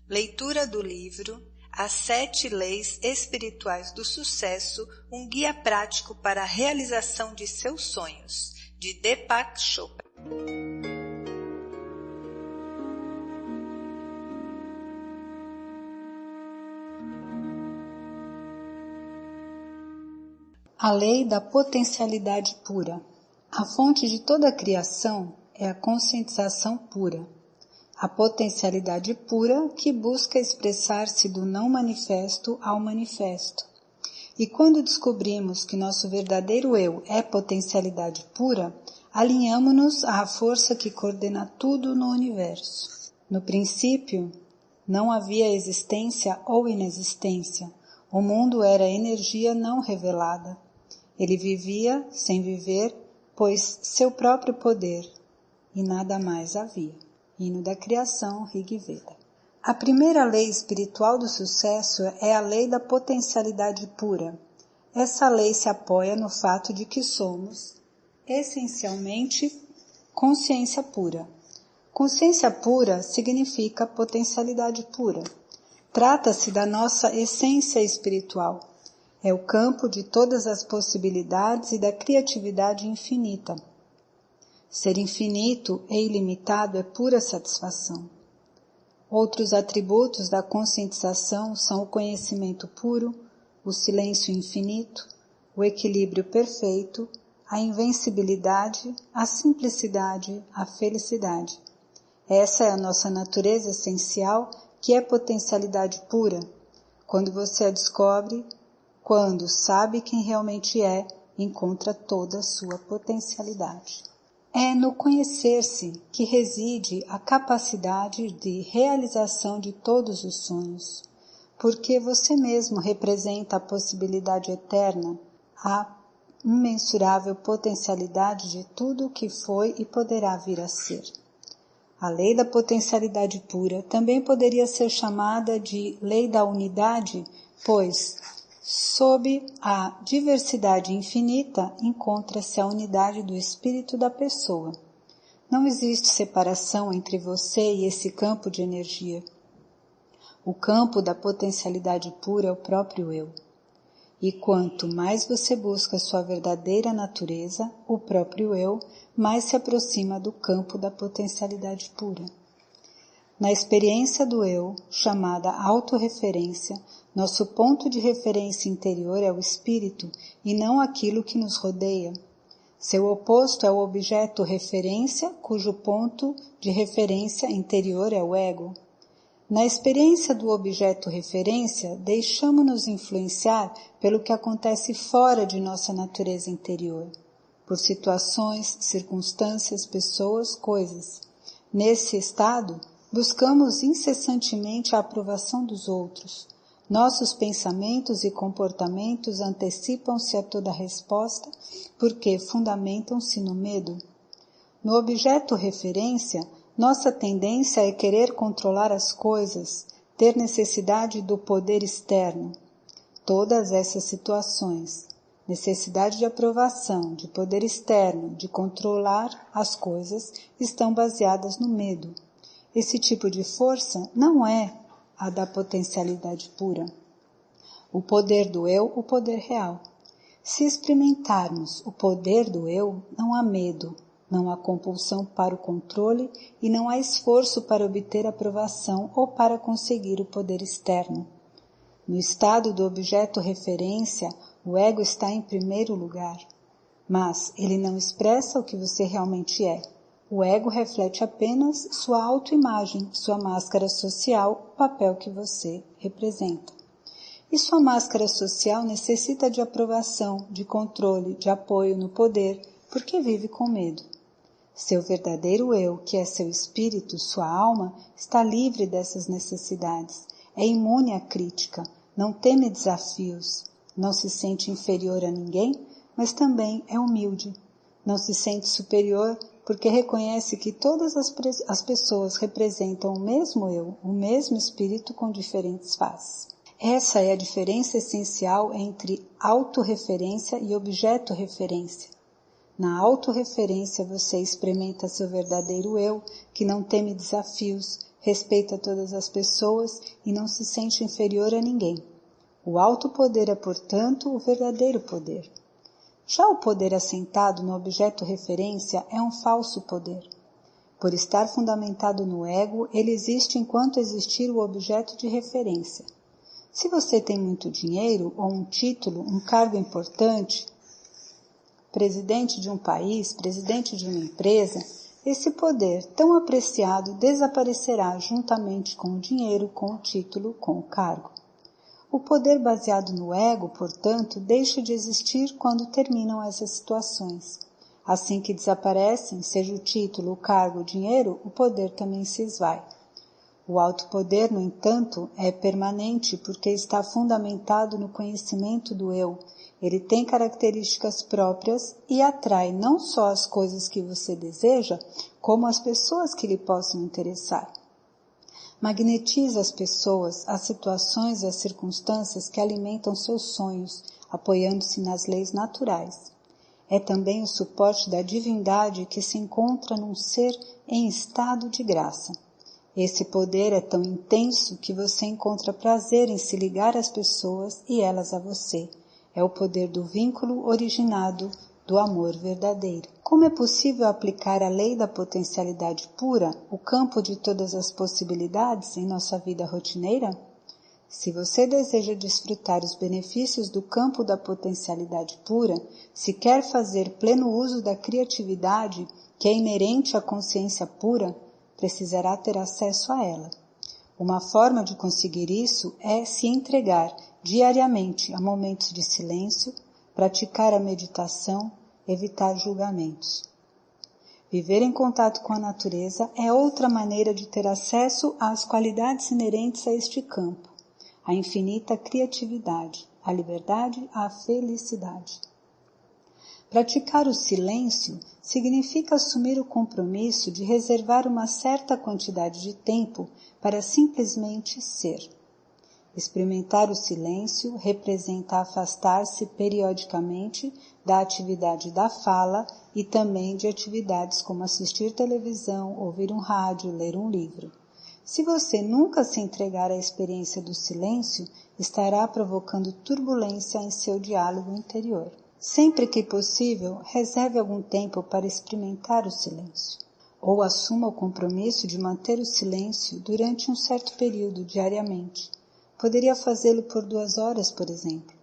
Leitura do livro As 7 Leis Espirituais do Sucesso, um guia prático para a realização de seus sonhos, de Deepak Chopra. A lei da potencialidade pura. A fonte de toda a criação é a conscientização pura. A potencialidade pura que busca expressar-se do não manifesto ao manifesto. E quando descobrimos que nosso verdadeiro eu é potencialidade pura, alinhamo-nos à força que coordena tudo no universo. No princípio, não havia existência ou inexistência. O mundo era energia não revelada. Ele vivia sem viver, pois seu próprio poder, e nada mais havia. Hino da Criação, Rig Veda. A primeira lei espiritual do sucesso é a lei da potencialidade pura. Essa lei se apoia no fato de que somos, essencialmente, consciência pura. Consciência pura significa potencialidade pura. Trata-se da nossa essência espiritual. É o campo de todas as possibilidades e da criatividade infinita. Ser infinito e ilimitado é pura satisfação. Outros atributos da conscientização são o conhecimento puro, o silêncio infinito, o equilíbrio perfeito, a invencibilidade, a simplicidade, a felicidade. Essa é a nossa natureza essencial, que é potencialidade pura. Quando você a descobre, quando sabe quem realmente é, encontra toda a sua potencialidade. É no conhecer-se que reside a capacidade de realização de todos os sonhos, porque você mesmo representa a possibilidade eterna, a imensurável potencialidade de tudo o que foi e poderá vir a ser. A lei da potencialidade pura também poderia ser chamada de lei da unidade, pois, sob a diversidade infinita, encontra-se a unidade do espírito da pessoa. Não existe separação entre você e esse campo de energia. O campo da potencialidade pura é o próprio eu. E quanto mais você busca sua verdadeira natureza, o próprio eu, mais se aproxima do campo da potencialidade pura. Na experiência do eu, chamada autorreferência, nosso ponto de referência interior é o espírito e não aquilo que nos rodeia. Seu oposto é o objeto referência, cujo ponto de referência interior é o ego. Na experiência do objeto referência, deixamo-nos influenciar pelo que acontece fora de nossa natureza interior, por situações, circunstâncias, pessoas, coisas. Nesse estado, buscamos incessantemente a aprovação dos outros. Nossos pensamentos e comportamentos antecipam-se a toda resposta porque fundamentam-se no medo. No objeto referência, nossa tendência é querer controlar as coisas, ter necessidade do poder externo. Todas essas situações, necessidade de aprovação, de poder externo, de controlar as coisas, estão baseadas no medo. Esse tipo de força não é a da potencialidade pura. O poder do eu, o poder real. Se experimentarmos o poder do eu, não há medo, não há compulsão para o controle e não há esforço para obter aprovação ou para conseguir o poder externo. No estado do objeto referência, o ego está em primeiro lugar, mas ele não expressa o que você realmente é. O ego reflete apenas sua autoimagem, sua máscara social, o papel que você representa. E sua máscara social necessita de aprovação, de controle, de apoio no poder, porque vive com medo. Seu verdadeiro eu, que é seu espírito, sua alma, está livre dessas necessidades, é imune à crítica, não teme desafios, não se sente inferior a ninguém, mas também é humilde. Não se sente superior porque reconhece que todas as pessoas representam o mesmo eu, o mesmo espírito com diferentes faces. Essa é a diferença essencial entre autorreferência e objeto-referência. Na autorreferência você experimenta seu verdadeiro eu, que não teme desafios, respeita todas as pessoas e não se sente inferior a ninguém. O alto poder é, portanto, o verdadeiro poder. Já o poder assentado no objeto referência é um falso poder. Por estar fundamentado no ego, ele existe enquanto existir o objeto de referência. Se você tem muito dinheiro ou um título, um cargo importante, presidente de um país, presidente de uma empresa, esse poder tão apreciado desaparecerá juntamente com o dinheiro, com o título, com o cargo. O poder baseado no ego, portanto, deixa de existir quando terminam essas situações. Assim que desaparecem, seja o título, o cargo, o dinheiro, o poder também se esvai. O alto poder, no entanto, é permanente porque está fundamentado no conhecimento do eu. Ele tem características próprias e atrai não só as coisas que você deseja, como as pessoas que lhe possam interessar. Magnetiza as pessoas, as situações e as circunstâncias que alimentam seus sonhos, apoiando-se nas leis naturais. É também o suporte da divindade que se encontra num ser em estado de graça. Esse poder é tão intenso que você encontra prazer em se ligar às pessoas e elas a você. É o poder do vínculo originado do amor verdadeiro. Como é possível aplicar a lei da potencialidade pura, o campo de todas as possibilidades, em nossa vida rotineira? Se você deseja desfrutar os benefícios do campo da potencialidade pura, se quer fazer pleno uso da criatividade que é inerente à consciência pura, precisará ter acesso a ela. Uma forma de conseguir isso é se entregar diariamente a momentos de silêncio, praticar a meditação, evitar julgamentos. Viver em contato com a natureza é outra maneira de ter acesso às qualidades inerentes a este campo, a infinita criatividade, a liberdade, a felicidade. Praticar o silêncio significa assumir o compromisso de reservar uma certa quantidade de tempo para simplesmente ser. Experimentar o silêncio representa afastar-se periodicamente da atividade da fala e também de atividades como assistir televisão, ouvir um rádio, ler um livro. Se você nunca se entregar à experiência do silêncio, estará provocando turbulência em seu diálogo interior. Sempre que possível, reserve algum tempo para experimentar o silêncio. Ou assuma o compromisso de manter o silêncio durante um certo período diariamente. Poderia fazê-lo por 2 horas, por exemplo.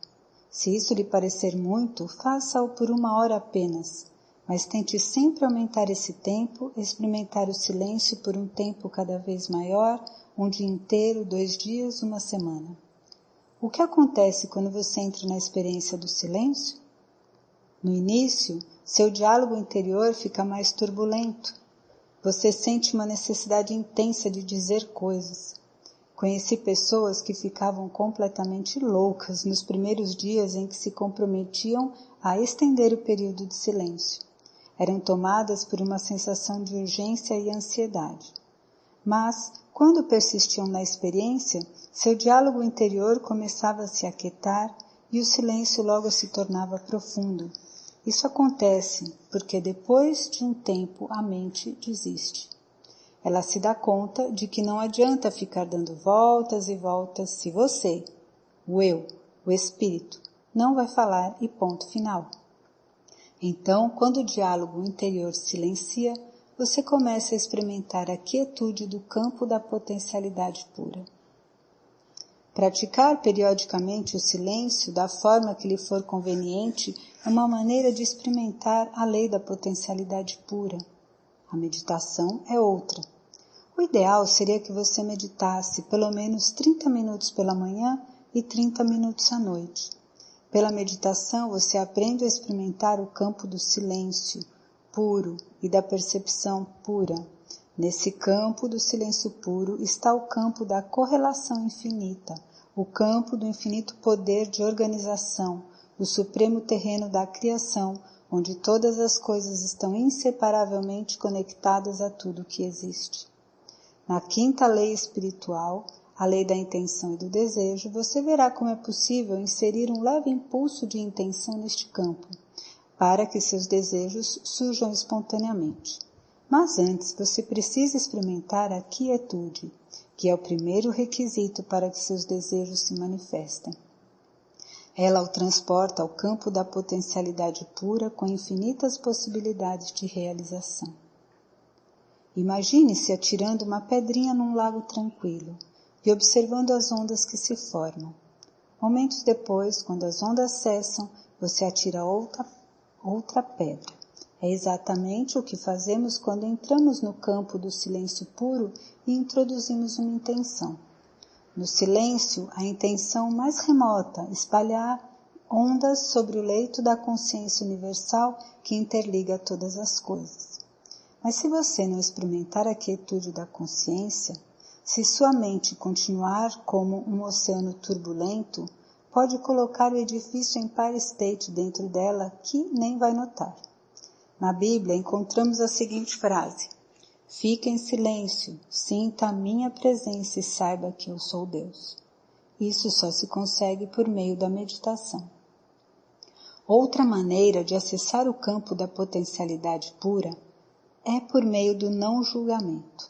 Se isso lhe parecer muito, faça-o por 1 hora apenas, mas tente sempre aumentar esse tempo, experimentar o silêncio por um tempo cada vez maior, um dia inteiro, 2 dias, 1 semana. O que acontece quando você entra na experiência do silêncio? No início, seu diálogo interior fica mais turbulento. Você sente uma necessidade intensa de dizer coisas. Conheci pessoas que ficavam completamente loucas nos primeiros dias em que se comprometiam a estender o período de silêncio. Eram tomadas por uma sensação de urgência e ansiedade. Mas, quando persistiam na experiência, seu diálogo interior começava a se aquietar e o silêncio logo se tornava profundo. Isso acontece porque depois de um tempo a mente desiste. Ela se dá conta de que não adianta ficar dando voltas e voltas se você, o eu, o espírito, não vai falar e ponto final. Então, quando o diálogo interior silencia, você começa a experimentar a quietude do campo da potencialidade pura. Praticar periodicamente o silêncio da forma que lhe for conveniente é uma maneira de experimentar a lei da potencialidade pura. A meditação é outra. O ideal seria que você meditasse pelo menos 30 minutos pela manhã e 30 minutos à noite. Pela meditação, você aprende a experimentar o campo do silêncio puro e da percepção pura. Nesse campo do silêncio puro está o campo da correlação infinita, o campo do infinito poder de organização, o supremo terreno da criação, onde todas as coisas estão inseparavelmente conectadas a tudo que existe. Na 5ª lei espiritual, a lei da intenção e do desejo, você verá como é possível inserir um leve impulso de intenção neste campo, para que seus desejos surjam espontaneamente. Mas antes você precisa experimentar a quietude, que é o primeiro requisito para que seus desejos se manifestem. Ela o transporta ao campo da potencialidade pura com infinitas possibilidades de realização. Imagine-se atirando uma pedrinha num lago tranquilo e observando as ondas que se formam. Momentos depois, quando as ondas cessam, você atira outra pedra. É exatamente o que fazemos quando entramos no campo do silêncio puro e introduzimos uma intenção. No silêncio, a intenção mais remota, espalhar ondas sobre o leito da consciência universal que interliga todas as coisas. Mas se você não experimentar a quietude da consciência, se sua mente continuar como um oceano turbulento, pode colocar o edifício em Empire State dentro dela que nem vai notar. Na Bíblia encontramos a seguinte frase: fique em silêncio, sinta a minha presença e saiba que eu sou Deus. Isso só se consegue por meio da meditação. Outra maneira de acessar o campo da potencialidade pura é por meio do não julgamento.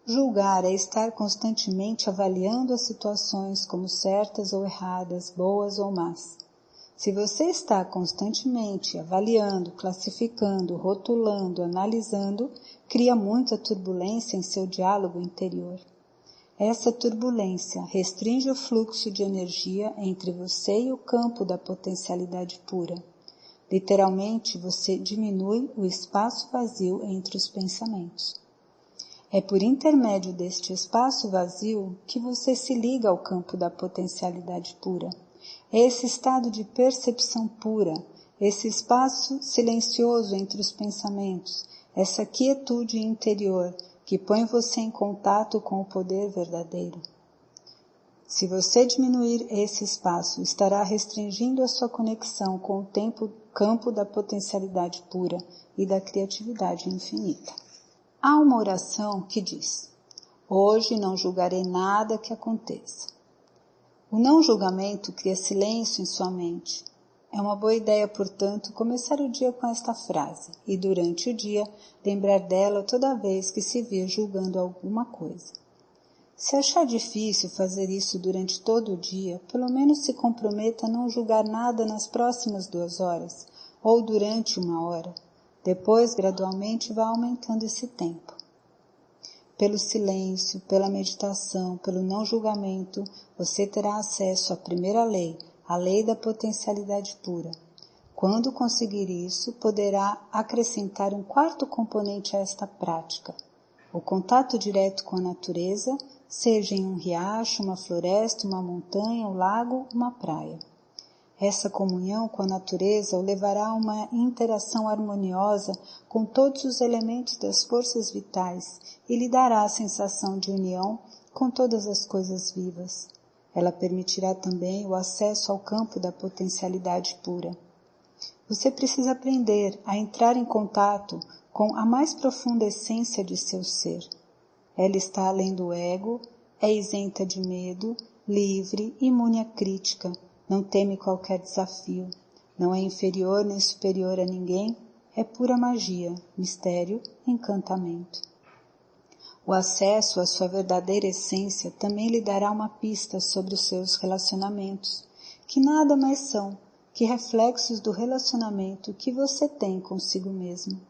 Julgar é estar constantemente avaliando as situações como certas ou erradas, boas ou más. Se você está constantemente avaliando, classificando, rotulando, analisando, cria muita turbulência em seu diálogo interior. Essa turbulência restringe o fluxo de energia entre você e o campo da potencialidade pura. Literalmente, você diminui o espaço vazio entre os pensamentos. É por intermédio deste espaço vazio que você se liga ao campo da potencialidade pura. Esse estado de percepção pura, esse espaço silencioso entre os pensamentos, essa quietude interior que põe você em contato com o poder verdadeiro. Se você diminuir esse espaço, estará restringindo a sua conexão com o campo da potencialidade pura e da criatividade infinita. Há uma oração que diz: hoje não julgarei nada que aconteça. O não julgamento cria silêncio em sua mente. É uma boa ideia, portanto, começar o dia com esta frase e, durante o dia, lembrar dela toda vez que se vir julgando alguma coisa. Se achar difícil fazer isso durante todo o dia, pelo menos se comprometa a não julgar nada nas próximas 2 horas ou durante 1 hora. Depois, gradualmente, vá aumentando esse tempo. Pelo silêncio, pela meditação, pelo não julgamento, você terá acesso à primeira lei, a lei da potencialidade pura. Quando conseguir isso, poderá acrescentar um 4º componente a esta prática: o contato direto com a natureza, seja em um riacho, uma floresta, uma montanha, um lago, uma praia. Essa comunhão com a natureza o levará a uma interação harmoniosa com todos os elementos das forças vitais e lhe dará a sensação de união com todas as coisas vivas. Ela permitirá também o acesso ao campo da potencialidade pura. Você precisa aprender a entrar em contato com a mais profunda essência de seu ser. Ela está além do ego, é isenta de medo, livre, imune à crítica, não teme qualquer desafio, não é inferior nem superior a ninguém, é pura magia, mistério, encantamento. O acesso à sua verdadeira essência também lhe dará uma pista sobre os seus relacionamentos, que nada mais são que reflexos do relacionamento que você tem consigo mesmo.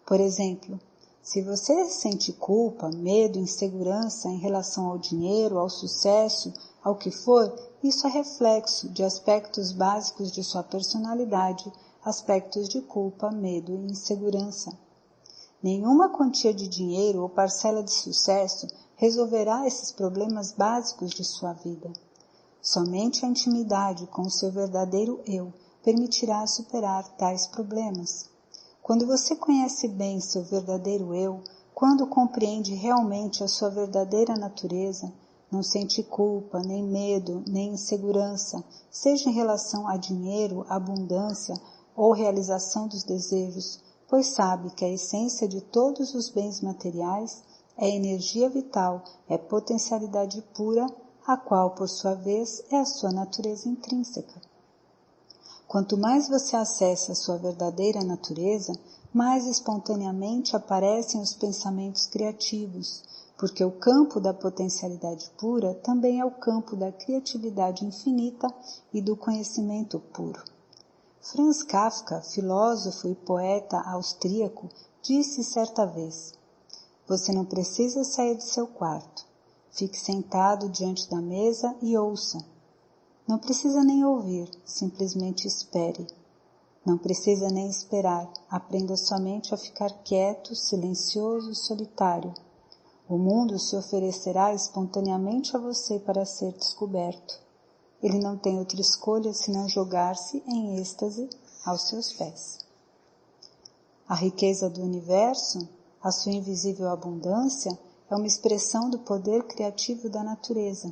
Por exemplo, se você sente culpa, medo, insegurança em relação ao dinheiro, ao sucesso, ao que for, isso é reflexo de aspectos básicos de sua personalidade, aspectos de culpa, medo e insegurança. Nenhuma quantia de dinheiro ou parcela de sucesso resolverá esses problemas básicos de sua vida. Somente a intimidade com o seu verdadeiro eu permitirá superar tais problemas. Quando você conhece bem seu verdadeiro eu, quando compreende realmente a sua verdadeira natureza, não sente culpa, nem medo, nem insegurança, seja em relação a dinheiro, abundância ou realização dos desejos, pois sabe que a essência de todos os bens materiais é energia vital, é potencialidade pura, a qual, por sua vez, é a sua natureza intrínseca. Quanto mais você acessa a sua verdadeira natureza, mais espontaneamente aparecem os pensamentos criativos, porque o campo da potencialidade pura também é o campo da criatividade infinita e do conhecimento puro. Franz Kafka, filósofo e poeta austríaco, disse certa vez: "Você não precisa sair de seu quarto. Fique sentado diante da mesa e ouça. Não precisa nem ouvir, simplesmente espere. Não precisa nem esperar, aprenda somente a ficar quieto, silencioso e solitário. O mundo se oferecerá espontaneamente a você para ser descoberto. Ele não tem outra escolha senão jogar-se em êxtase aos seus pés." A riqueza do universo, a sua invisível abundância, é uma expressão do poder criativo da natureza.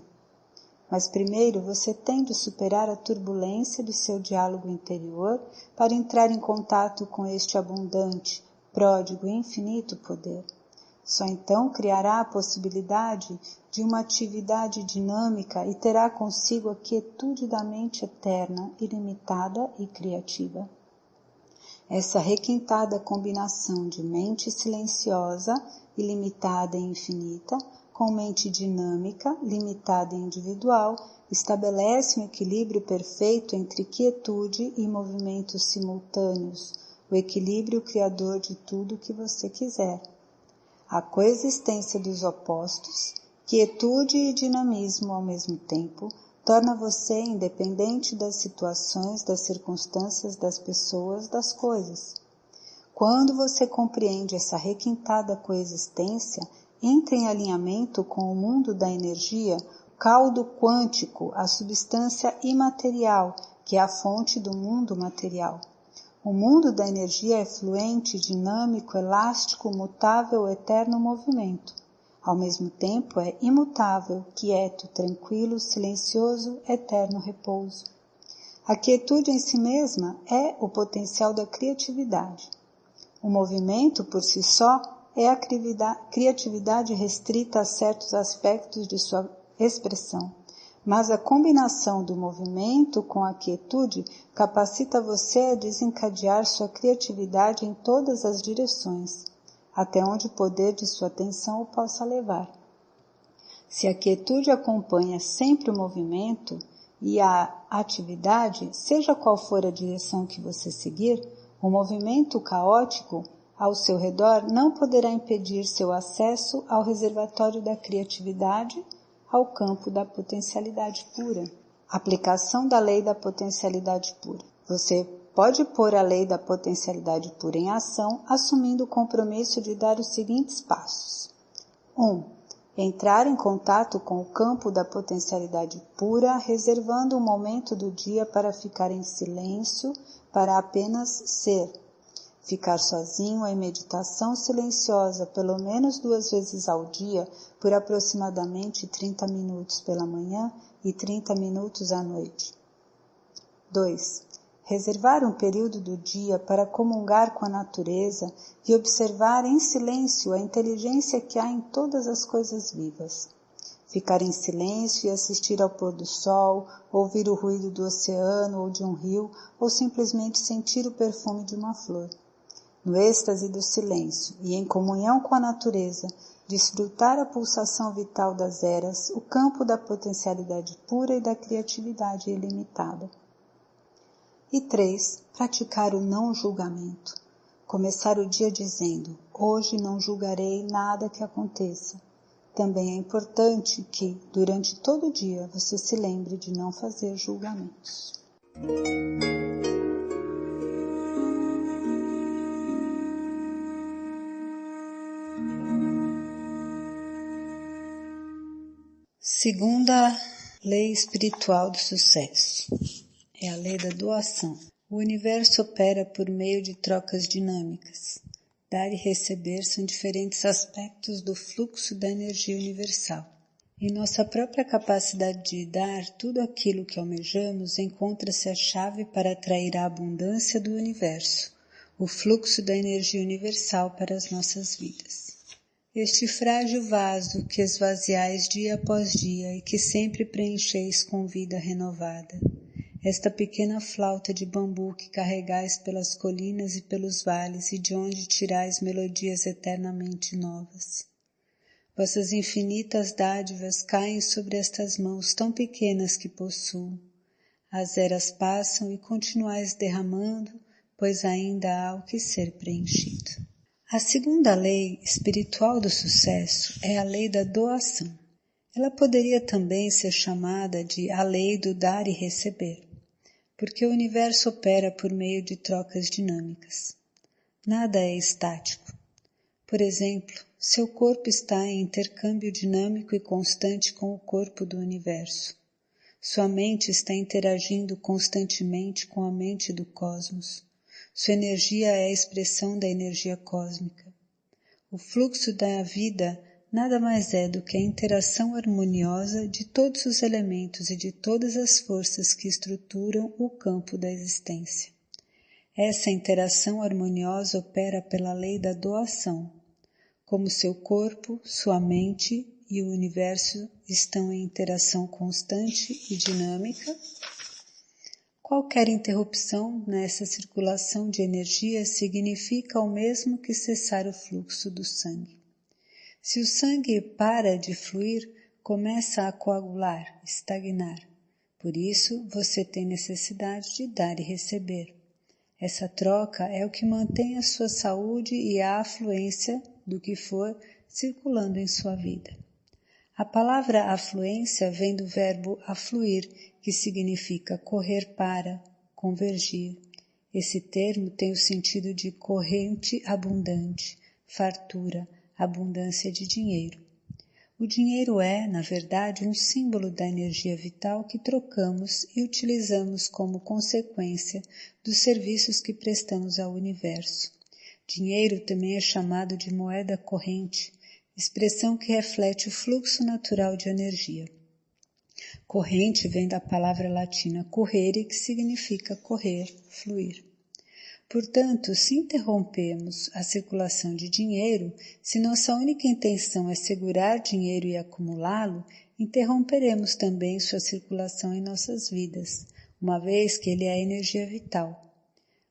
Mas primeiro você tem de superar a turbulência de seu diálogo interior para entrar em contato com este abundante, pródigo e infinito poder. Só então criará a possibilidade de uma atividade dinâmica e terá consigo a quietude da mente eterna, ilimitada e criativa. Essa requintada combinação de mente silenciosa, ilimitada e infinita, com mente dinâmica, limitada e individual, estabelece um equilíbrio perfeito entre quietude e movimentos simultâneos, o equilíbrio criador de tudo o que você quiser. A coexistência dos opostos, quietude e dinamismo ao mesmo tempo, torna você independente das situações, das circunstâncias, das pessoas, das coisas. Quando você compreende essa requintada coexistência, entra em alinhamento com o mundo da energia, o caldo quântico, a substância imaterial, que é a fonte do mundo material. O mundo da energia é fluente, dinâmico, elástico, mutável, eterno movimento. Ao mesmo tempo é imutável, quieto, tranquilo, silencioso, eterno repouso. A quietude em si mesma é o potencial da criatividade. O movimento, por si só, é a criatividade restrita a certos aspectos de sua expressão. Mas a combinação do movimento com a quietude capacita você a desencadear sua criatividade em todas as direções, até onde o poder de sua atenção o possa levar. Se a quietude acompanha sempre o movimento e a atividade, seja qual for a direção que você seguir, o movimento caótico ao seu redor não poderá impedir seu acesso ao reservatório da criatividade, ao campo da potencialidade pura. Aplicação da lei da potencialidade pura. Você pode pôr a lei da potencialidade pura em ação, assumindo o compromisso de dar os seguintes passos. 1. Entrar em contato com o campo da potencialidade pura, reservando um momento do dia para ficar em silêncio, para apenas ser. Ficar sozinho em meditação silenciosa pelo menos 2 vezes ao dia, por aproximadamente 30 minutos pela manhã e 30 minutos à noite. 2. Reservar um período do dia para comungar com a natureza e observar em silêncio a inteligência que há em todas as coisas vivas. Ficar em silêncio e assistir ao pôr do sol, ouvir o ruído do oceano ou de um rio, ou simplesmente sentir o perfume de uma flor. No êxtase do silêncio e em comunhão com a natureza, desfrutar a pulsação vital das eras, o campo da potencialidade pura e da criatividade ilimitada. E 3. Praticar o não julgamento. Começar o dia dizendo: hoje não julgarei nada que aconteça. Também é importante que, durante todo o dia, você se lembre de não fazer julgamentos. Segunda lei espiritual do sucesso é a lei da doação. O universo opera por meio de trocas dinâmicas. Dar e receber são diferentes aspectos do fluxo da energia universal. Em nossa própria capacidade de dar tudo aquilo que almejamos, encontra-se a chave para atrair a abundância do universo, o fluxo da energia universal para as nossas vidas. Este frágil vaso que esvaziais dia após dia e que sempre preencheis com vida renovada. esta pequena flauta de bambu que carregais pelas colinas e pelos vales e de onde tirais melodias eternamente novas. Vossas infinitas dádivas caem sobre estas mãos tão pequenas que possuo. As eras passam e continuais derramando, pois ainda há o que ser preenchido. A segunda lei espiritual do sucesso é a lei da doação. Ela poderia também ser chamada de a lei do dar e receber, porque o universo opera por meio de trocas dinâmicas. Nada é estático. Por exemplo, seu corpo está em intercâmbio dinâmico e constante com o corpo do universo. Sua mente está interagindo constantemente com a mente do cosmos. Sua energia é a expressão da energia cósmica. O fluxo da vida nada mais é do que a interação harmoniosa de todos os elementos e de todas as forças que estruturam o campo da existência. Essa interação harmoniosa opera pela lei da doação. Como seu corpo, sua mente e o universo estão em interação constante e dinâmica, qualquer interrupção nessa circulação de energia significa o mesmo que cessar o fluxo do sangue. Se o sangue para de fluir, começa a coagular, estagnar. Por isso, você tem necessidade de dar e receber. Essa troca é o que mantém a sua saúde e a afluência do que for circulando em sua vida. A palavra afluência vem do verbo afluir, que significa correr para, convergir. Esse termo tem o sentido de corrente abundante, fartura, abundância de dinheiro. O dinheiro é, na verdade, um símbolo da energia vital que trocamos e utilizamos como consequência dos serviços que prestamos ao universo. Dinheiro também é chamado de moeda corrente, expressão que reflete o fluxo natural de energia. Corrente vem da palavra latina correre, que significa correr, fluir. Portanto, se interrompemos a circulação de dinheiro, se nossa única intenção é segurar dinheiro e acumulá-lo, interromperemos também sua circulação em nossas vidas, uma vez que ele é a energia vital.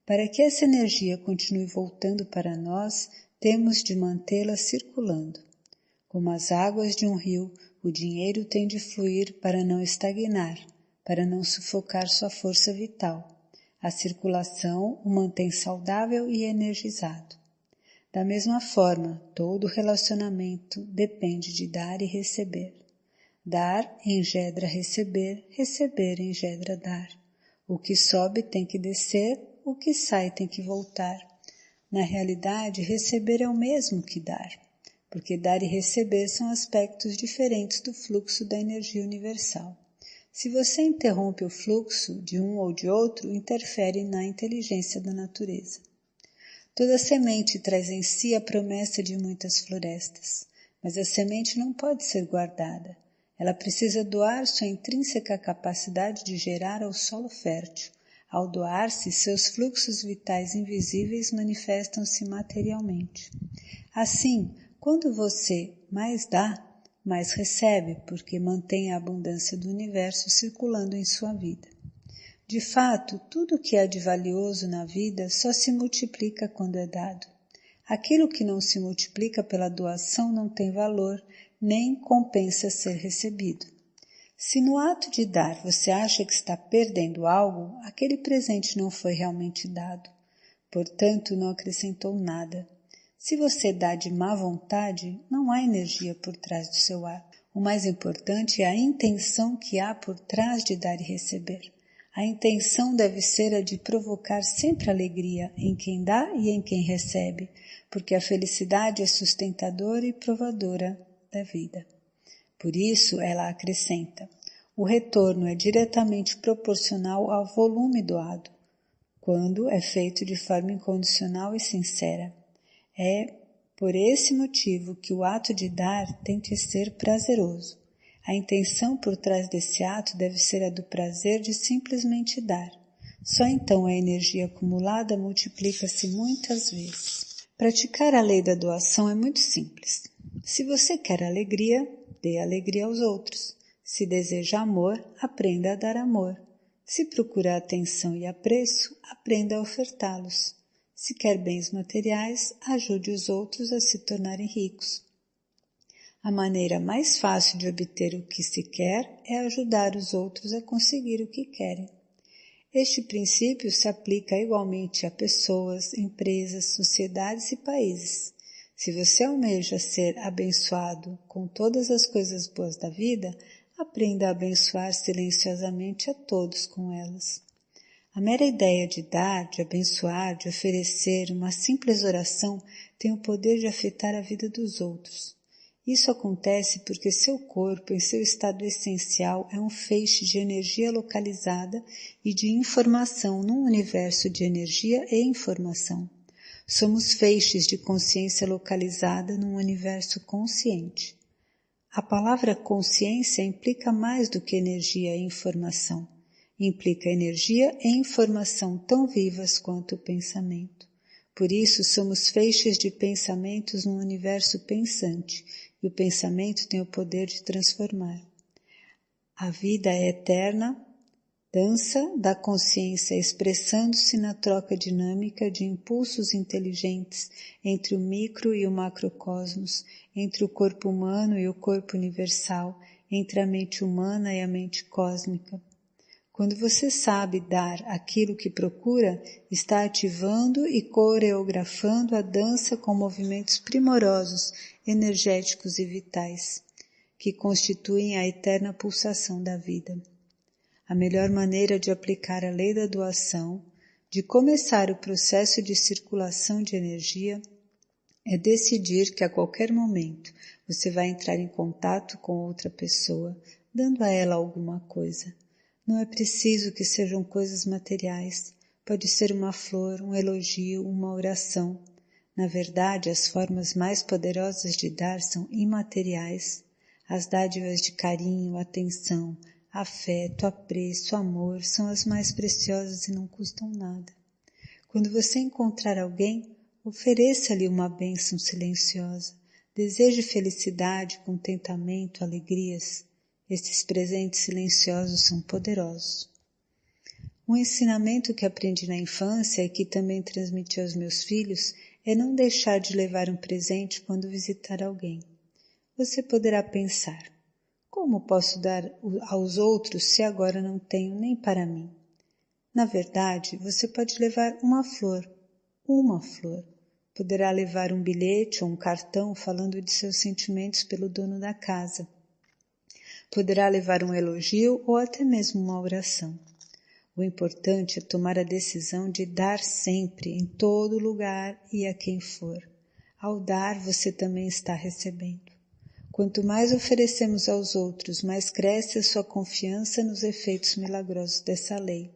Para que essa energia continue voltando para nós, temos de mantê-la circulando. Como as águas de um rio, o dinheiro tem de fluir para não estagnar, para não sufocar sua força vital. A circulação o mantém saudável e energizado. Da mesma forma, todo relacionamento depende de dar e receber. Dar engendra receber, receber engendra dar. O que sobe tem que descer, o que sai tem que voltar. Na realidade, receber é o mesmo que dar, porque dar e receber são aspectos diferentes do fluxo da energia universal. Se você interrompe o fluxo de um ou de outro, interfere na inteligência da natureza. Toda semente traz em si a promessa de muitas florestas, mas a semente não pode ser guardada. Ela precisa doar sua intrínseca capacidade de gerar ao solo fértil. Ao doar-se, seus fluxos vitais invisíveis manifestam-se materialmente. Assim, quando você mais dá, mais recebe, porque mantém a abundância do universo circulando em sua vida. De fato, tudo o que há de valioso na vida só se multiplica quando é dado. Aquilo que não se multiplica pela doação não tem valor, nem compensa ser recebido. Se no ato de dar você acha que está perdendo algo, aquele presente não foi realmente dado. Portanto, não acrescentou nada. Se você dá de má vontade, não há energia por trás do seu ato. O mais importante é a intenção que há por trás de dar e receber. A intenção deve ser a de provocar sempre alegria em quem dá e em quem recebe, porque a felicidade é sustentadora e provadora da vida. Por isso, ela acrescenta: o retorno é diretamente proporcional ao volume doado, quando é feito de forma incondicional e sincera. É por esse motivo que o ato de dar tem que ser prazeroso. A intenção por trás desse ato deve ser a do prazer de simplesmente dar. Só então a energia acumulada multiplica-se muitas vezes. Praticar a lei da doação é muito simples. Se você quer alegria, dê alegria aos outros. Se deseja amor, aprenda a dar amor. Se procura atenção e apreço, aprenda a ofertá-los. Se quer bens materiais, ajude os outros a se tornarem ricos. A maneira mais fácil de obter o que se quer é ajudar os outros a conseguir o que querem. Este princípio se aplica igualmente a pessoas, empresas, sociedades e países. Se você almeja ser abençoado com todas as coisas boas da vida, aprenda a abençoar silenciosamente a todos com elas. A mera ideia de dar, de abençoar, de oferecer uma simples oração tem o poder de afetar a vida dos outros. Isso acontece porque seu corpo, em seu estado essencial, é um feixe de energia localizada e de informação num universo de energia e informação. Somos feixes de consciência localizada num universo consciente. A palavra consciência implica mais do que energia e informação. Implica energia e informação tão vivas quanto o pensamento. Por isso, somos feixes de pensamentos num universo pensante, e o pensamento tem o poder de transformar. A vida é eterna, dança da consciência expressando-se na troca dinâmica de impulsos inteligentes entre o micro e o macrocosmos, entre o corpo humano e o corpo universal, entre a mente humana e a mente cósmica. Quando você sabe dar aquilo que procura, está ativando e coreografando a dança com movimentos primorosos, energéticos e vitais, que constituem a eterna pulsação da vida. A melhor maneira de aplicar a lei da doação, de começar o processo de circulação de energia, é decidir que a qualquer momento você vai entrar em contato com outra pessoa, dando a ela alguma coisa. Não é preciso que sejam coisas materiais, pode ser uma flor, um elogio, uma oração. Na verdade, as formas mais poderosas de dar são imateriais. As dádivas de carinho, atenção, afeto, apreço, amor são as mais preciosas e não custam nada. Quando você encontrar alguém, ofereça-lhe uma bênção silenciosa. Deseje felicidade, contentamento, alegrias. Estes presentes silenciosos são poderosos. Um ensinamento que aprendi na infância e que também transmiti aos meus filhos é não deixar de levar um presente quando visitar alguém. Você poderá pensar, como posso dar aos outros se agora não tenho nem para mim? Na verdade, você pode levar uma flor. Poderá levar um bilhete ou um cartão falando de seus sentimentos pelo dono da casa. Poderá levar um elogio ou até mesmo uma oração. O importante é tomar a decisão de dar sempre, em todo lugar e a quem for. Ao dar, você também está recebendo. Quanto mais oferecemos aos outros, mais cresce a sua confiança nos efeitos milagrosos dessa lei.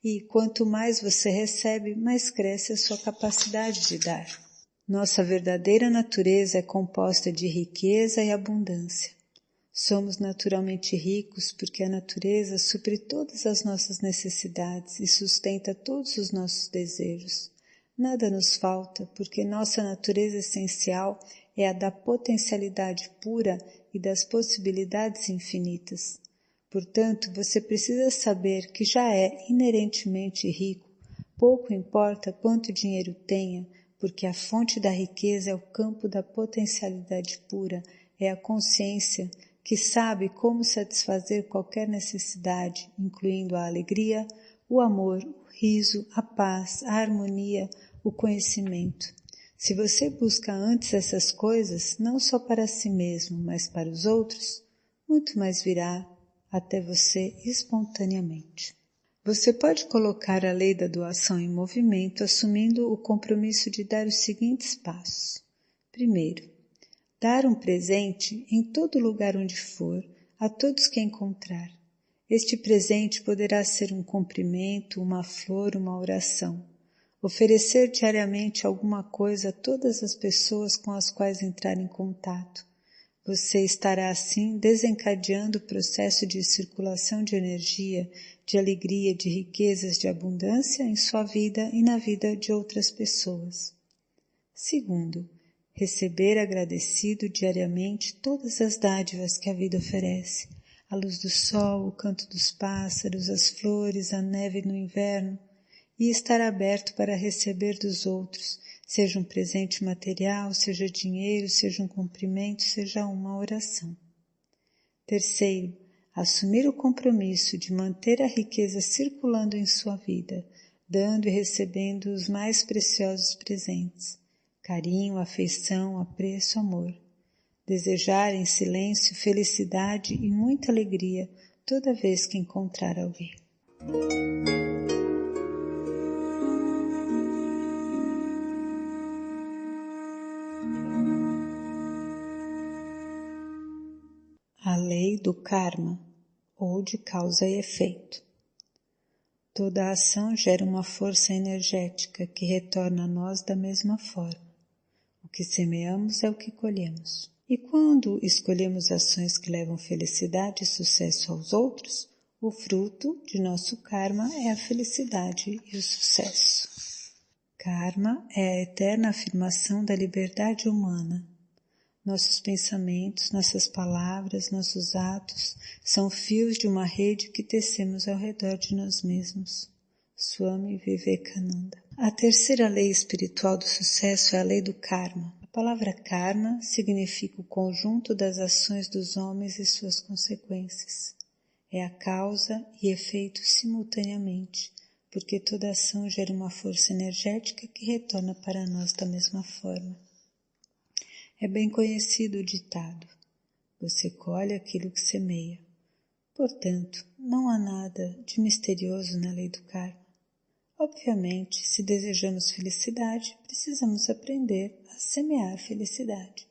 E quanto mais você recebe, mais cresce a sua capacidade de dar. Nossa verdadeira natureza é composta de riqueza e abundância. Somos naturalmente ricos porque a natureza supre todas as nossas necessidades e sustenta todos os nossos desejos. Nada nos falta porque nossa natureza essencial é a da potencialidade pura e das possibilidades infinitas. Portanto, você precisa saber que já é inerentemente rico, pouco importa quanto dinheiro tenha, porque a fonte da riqueza é o campo da potencialidade pura, é a consciência que sabe como satisfazer qualquer necessidade, incluindo a alegria, o amor, o riso, a paz, a harmonia, o conhecimento. Se você busca antes essas coisas, não só para si mesmo, mas para os outros, muito mais virá até você espontaneamente. Você pode colocar a lei da doação em movimento assumindo o compromisso de dar os seguintes passos. Primeiro, dar um presente em todo lugar onde for, a todos que encontrar. Este presente poderá ser um cumprimento, uma flor, uma oração. Oferecer diariamente alguma coisa a todas as pessoas com as quais entrar em contato. Você estará assim desencadeando o processo de circulação de energia, de alegria, de riquezas, de abundância em sua vida e na vida de outras pessoas. Segundo, receber agradecido diariamente todas as dádivas que a vida oferece. a luz do sol, o canto dos pássaros, as flores, a neve no inverno, e estar aberto para receber dos outros, seja um presente material, seja dinheiro, seja um cumprimento, seja uma oração. Terceiro, assumir o compromisso de manter a riqueza circulando em sua vida, dando e recebendo os mais preciosos presentes, carinho, afeição, apreço, amor. Desejar em silêncio felicidade e muita alegria toda vez que encontrar alguém. A lei do karma, ou de causa e efeito. Toda ação gera uma força energética que retorna a nós da mesma forma. O que semeamos é o que colhemos. E quando escolhemos ações que levam felicidade e sucesso aos outros, o fruto de nosso karma é a felicidade e o sucesso. Karma é a eterna afirmação da liberdade humana. Nossos pensamentos, nossas palavras, nossos atos são fios de uma rede que tecemos ao redor de nós mesmos. Swami Vivekananda. A terceira lei espiritual do sucesso é a lei do karma. A palavra karma significa o conjunto das ações dos homens e suas consequências. É a causa e efeito simultaneamente, porque toda ação gera uma força energética que retorna para nós da mesma forma. É bem conhecido o ditado: você colhe aquilo que semeia. Portanto, não há nada de misterioso na lei do karma. Obviamente, se desejamos felicidade, precisamos aprender a semear felicidade.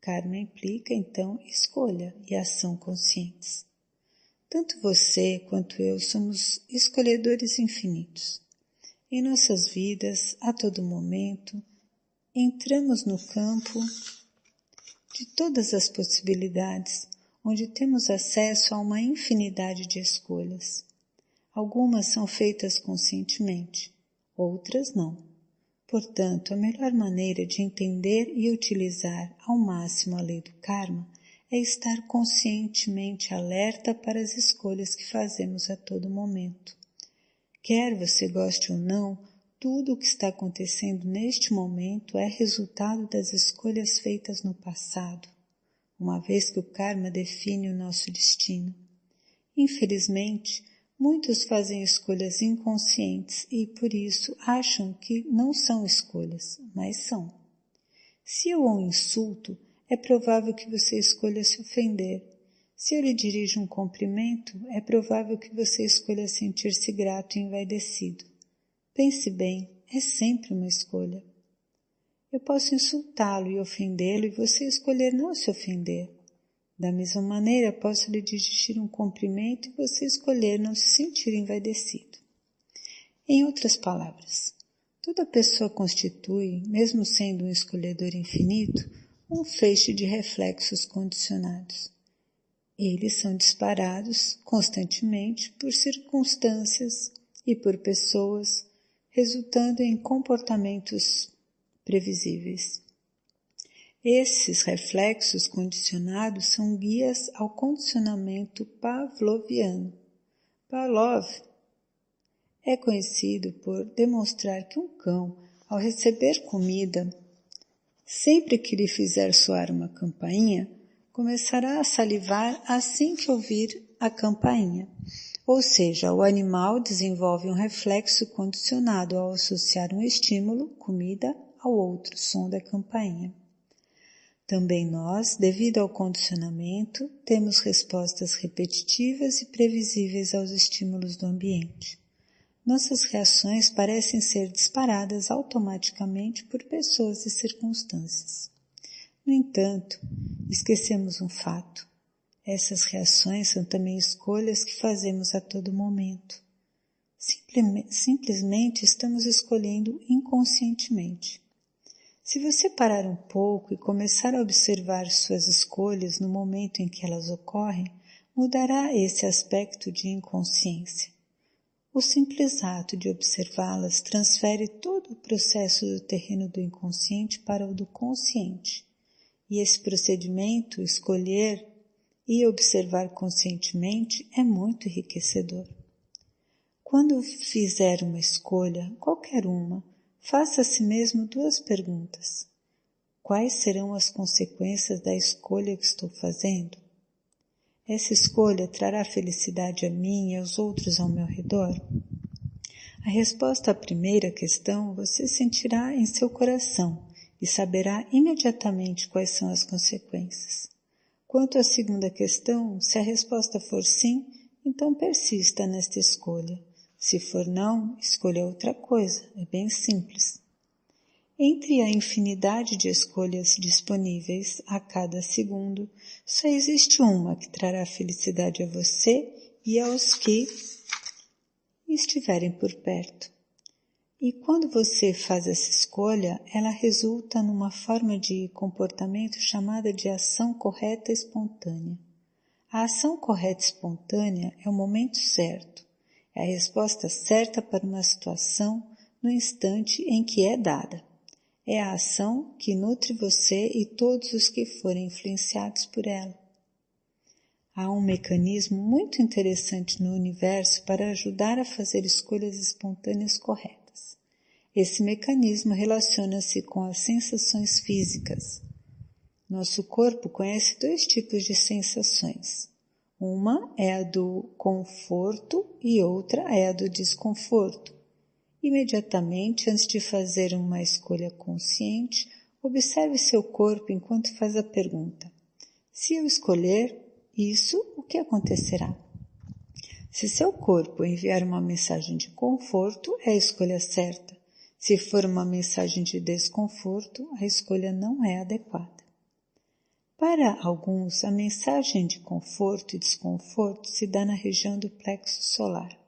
Karma implica, então, escolha e ação conscientes. Tanto você quanto eu somos escolhedores infinitos. Em nossas vidas, a todo momento, entramos no campo de todas as possibilidades, onde temos acesso a uma infinidade de escolhas. Algumas são feitas conscientemente, outras não. Portanto, a melhor maneira de entender e utilizar ao máximo a lei do karma é estar conscientemente alerta para as escolhas que fazemos a todo momento. Quer você goste ou não, tudo o que está acontecendo neste momento é resultado das escolhas feitas no passado, uma vez que o karma define o nosso destino. Infelizmente, muitos fazem escolhas inconscientes e, por isso, acham que não são escolhas, mas são. Se eu o insulto, é provável que você escolha se ofender. Se eu lhe dirijo um cumprimento, é provável que você escolha sentir-se grato e envaidecido. Pense bem, é sempre uma escolha. Eu posso insultá-lo e ofendê-lo e você escolher não se ofender. Da mesma maneira, posso lhe dirigir um cumprimento e você escolher não se sentir envaidecido. Em outras palavras, toda pessoa constitui, mesmo sendo um escolhedor infinito, um feixe de reflexos condicionados. Eles são disparados constantemente por circunstâncias e por pessoas, resultando em comportamentos previsíveis. Esses reflexos condicionados são guias ao condicionamento pavloviano. Pavlov é conhecido por demonstrar que um cão, ao receber comida, sempre que lhe fizer soar uma campainha, começará a salivar assim que ouvir a campainha. Ou seja, o animal desenvolve um reflexo condicionado ao associar um estímulo, comida, ao outro, som da campainha. Também nós, devido ao condicionamento, temos respostas repetitivas e previsíveis aos estímulos do ambiente. Nossas reações parecem ser disparadas automaticamente por pessoas e circunstâncias. No entanto, esquecemos um fato. Essas reações são também escolhas que fazemos a todo momento. Simplesmente estamos escolhendo inconscientemente. Se você parar um pouco e começar a observar suas escolhas no momento em que elas ocorrem, mudará esse aspecto de inconsciência. O simples ato de observá-las transfere todo o processo do terreno do inconsciente para o do consciente. E esse procedimento, escolher, e observar conscientemente é muito enriquecedor. Quando fizer uma escolha, qualquer uma, faça a si mesmo 2 perguntas. Quais serão as consequências da escolha que estou fazendo? Essa escolha trará felicidade a mim e aos outros ao meu redor? A resposta à primeira questão você sentirá em seu coração e saberá imediatamente quais são as consequências. Quanto à segunda questão, se a resposta for sim, então persista nesta escolha. Se for não, escolha outra coisa, é bem simples. Entre a infinidade de escolhas disponíveis a cada segundo, só existe uma que trará felicidade a você e aos que estiverem por perto. E quando você faz essa escolha, ela resulta numa forma de comportamento chamada de ação correta espontânea. A ação correta espontânea é o momento certo, é a resposta certa para uma situação no instante em que é dada. É a ação que nutre você e todos os que forem influenciados por ela. Há um mecanismo muito interessante no universo para ajudar a fazer escolhas espontâneas corretas. Esse mecanismo relaciona-se com as sensações físicas. Nosso corpo conhece 2 tipos de sensações. Uma é a do conforto e outra é a do desconforto. Imediatamente, antes de fazer uma escolha consciente, observe seu corpo enquanto faz a pergunta: se eu escolher isso, o que acontecerá? Se seu corpo enviar uma mensagem de conforto, é a escolha certa. Se for uma mensagem de desconforto, a escolha não é adequada. Para alguns, a mensagem de conforto e desconforto se dá na região do plexo solar.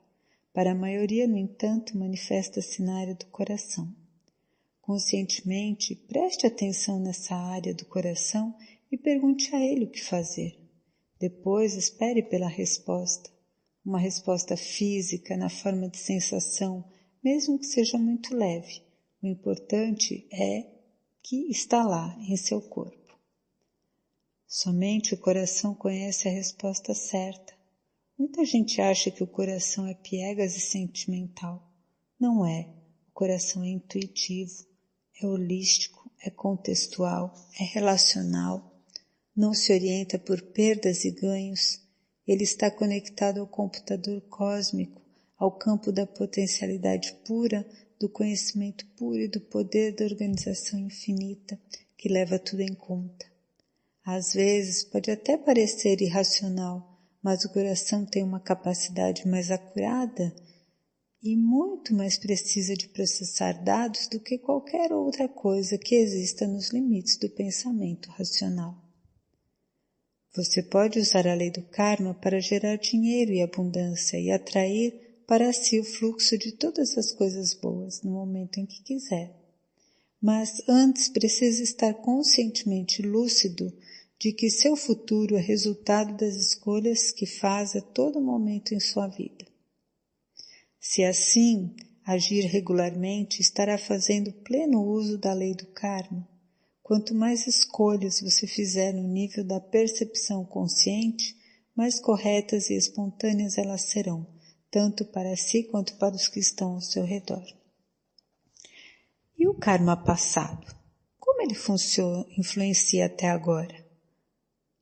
Para a maioria, no entanto, manifesta-se na área do coração. Conscientemente, preste atenção nessa área do coração e pergunte a ele o que fazer. Depois, espere pela resposta. Uma resposta física na forma de sensação, mesmo que seja muito leve. O importante é que está lá, em seu corpo. Somente o coração conhece a resposta certa. Muita gente acha que o coração é piegas e sentimental. Não é. O coração é intuitivo, é holístico, é contextual, é relacional. Não se orienta por perdas e ganhos. Ele está conectado ao computador cósmico, ao campo da potencialidade pura, do conhecimento puro e do poder da organização infinita, que leva tudo em conta. Às vezes pode até parecer irracional, mas o coração tem uma capacidade mais acurada e muito mais precisa de processar dados do que qualquer outra coisa que exista nos limites do pensamento racional. Você pode usar a lei do karma para gerar dinheiro e abundância e atrair para si o fluxo de todas as coisas boas no momento em que quiser. Mas antes precisa estar conscientemente lúcido de que seu futuro é resultado das escolhas que faz a todo momento em sua vida. Se assim agir regularmente, estará fazendo pleno uso da lei do karma. Quanto mais escolhas você fizer no nível da percepção consciente, mais corretas e espontâneas elas serão, tanto para si quanto para os que estão ao seu redor. E o karma passado? Como ele influencia até agora?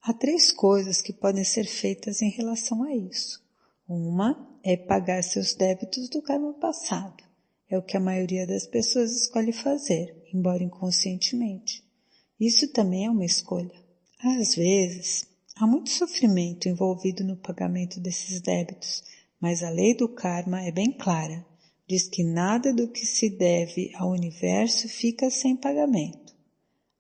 Há 3 coisas que podem ser feitas em relação a isso. Uma é pagar seus débitos do karma passado. É o que a maioria das pessoas escolhe fazer, embora inconscientemente. Isso também é uma escolha. Às vezes, há muito sofrimento envolvido no pagamento desses débitos, mas a lei do karma é bem clara. Diz que nada do que se deve ao universo fica sem pagamento.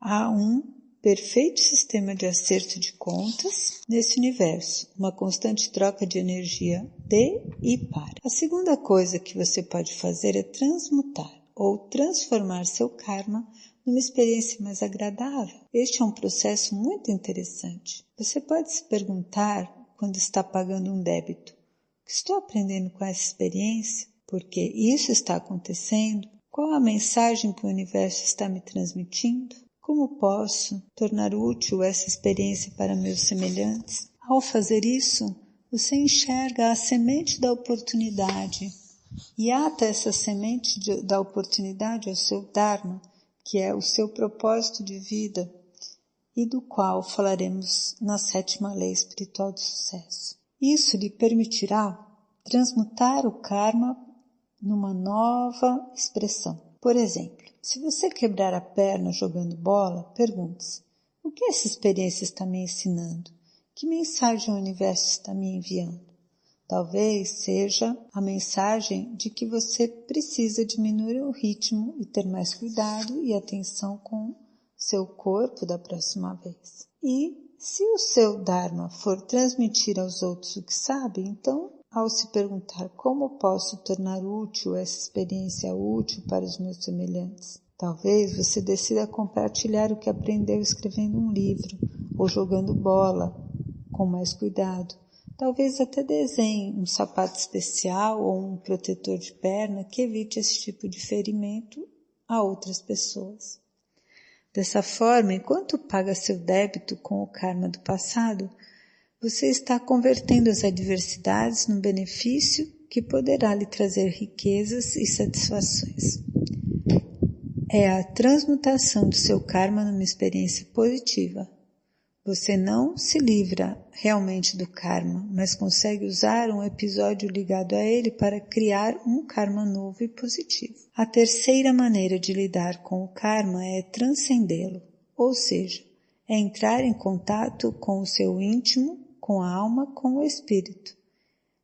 Há um perfeito sistema de acerto de contas nesse universo, uma constante troca de energia de e para. A segunda coisa que você pode fazer é transmutar ou transformar seu karma numa experiência mais agradável. Este é um processo muito interessante. Você pode se perguntar, quando está pagando um débito, o que estou aprendendo com essa experiência? Por que isso está acontecendo? Qual a mensagem que o universo está me transmitindo? Como posso tornar útil essa experiência para meus semelhantes? Ao fazer isso, você enxerga a semente da oportunidade e ata essa semente da oportunidade ao seu Dharma, que é o seu propósito de vida e do qual falaremos na 7ª lei espiritual do sucesso. Isso lhe permitirá transmutar o karma numa nova expressão. Por exemplo, se você quebrar a perna jogando bola, pergunte-se: o que essa experiência está me ensinando? Que mensagem o universo está me enviando? Talvez seja a mensagem de que você precisa diminuir o ritmo e ter mais cuidado e atenção com seu corpo da próxima vez. E se o seu Dharma for transmitir aos outros o que sabe, então, ao se perguntar como posso tornar útil essa experiência útil para os meus semelhantes, talvez você decida compartilhar o que aprendeu escrevendo um livro ou jogando bola com mais cuidado. Talvez até desenhe um sapato especial ou um protetor de perna que evite esse tipo de ferimento a outras pessoas. Dessa forma, enquanto paga seu débito com o karma do passado, você está convertendo as adversidades num benefício que poderá lhe trazer riquezas e satisfações. É a transmutação do seu karma numa experiência positiva. Você não se livra realmente do karma, mas consegue usar um episódio ligado a ele para criar um karma novo e positivo. A terceira maneira de lidar com o karma é transcendê-lo, ou seja, é entrar em contato com o seu íntimo, com a alma, com o espírito.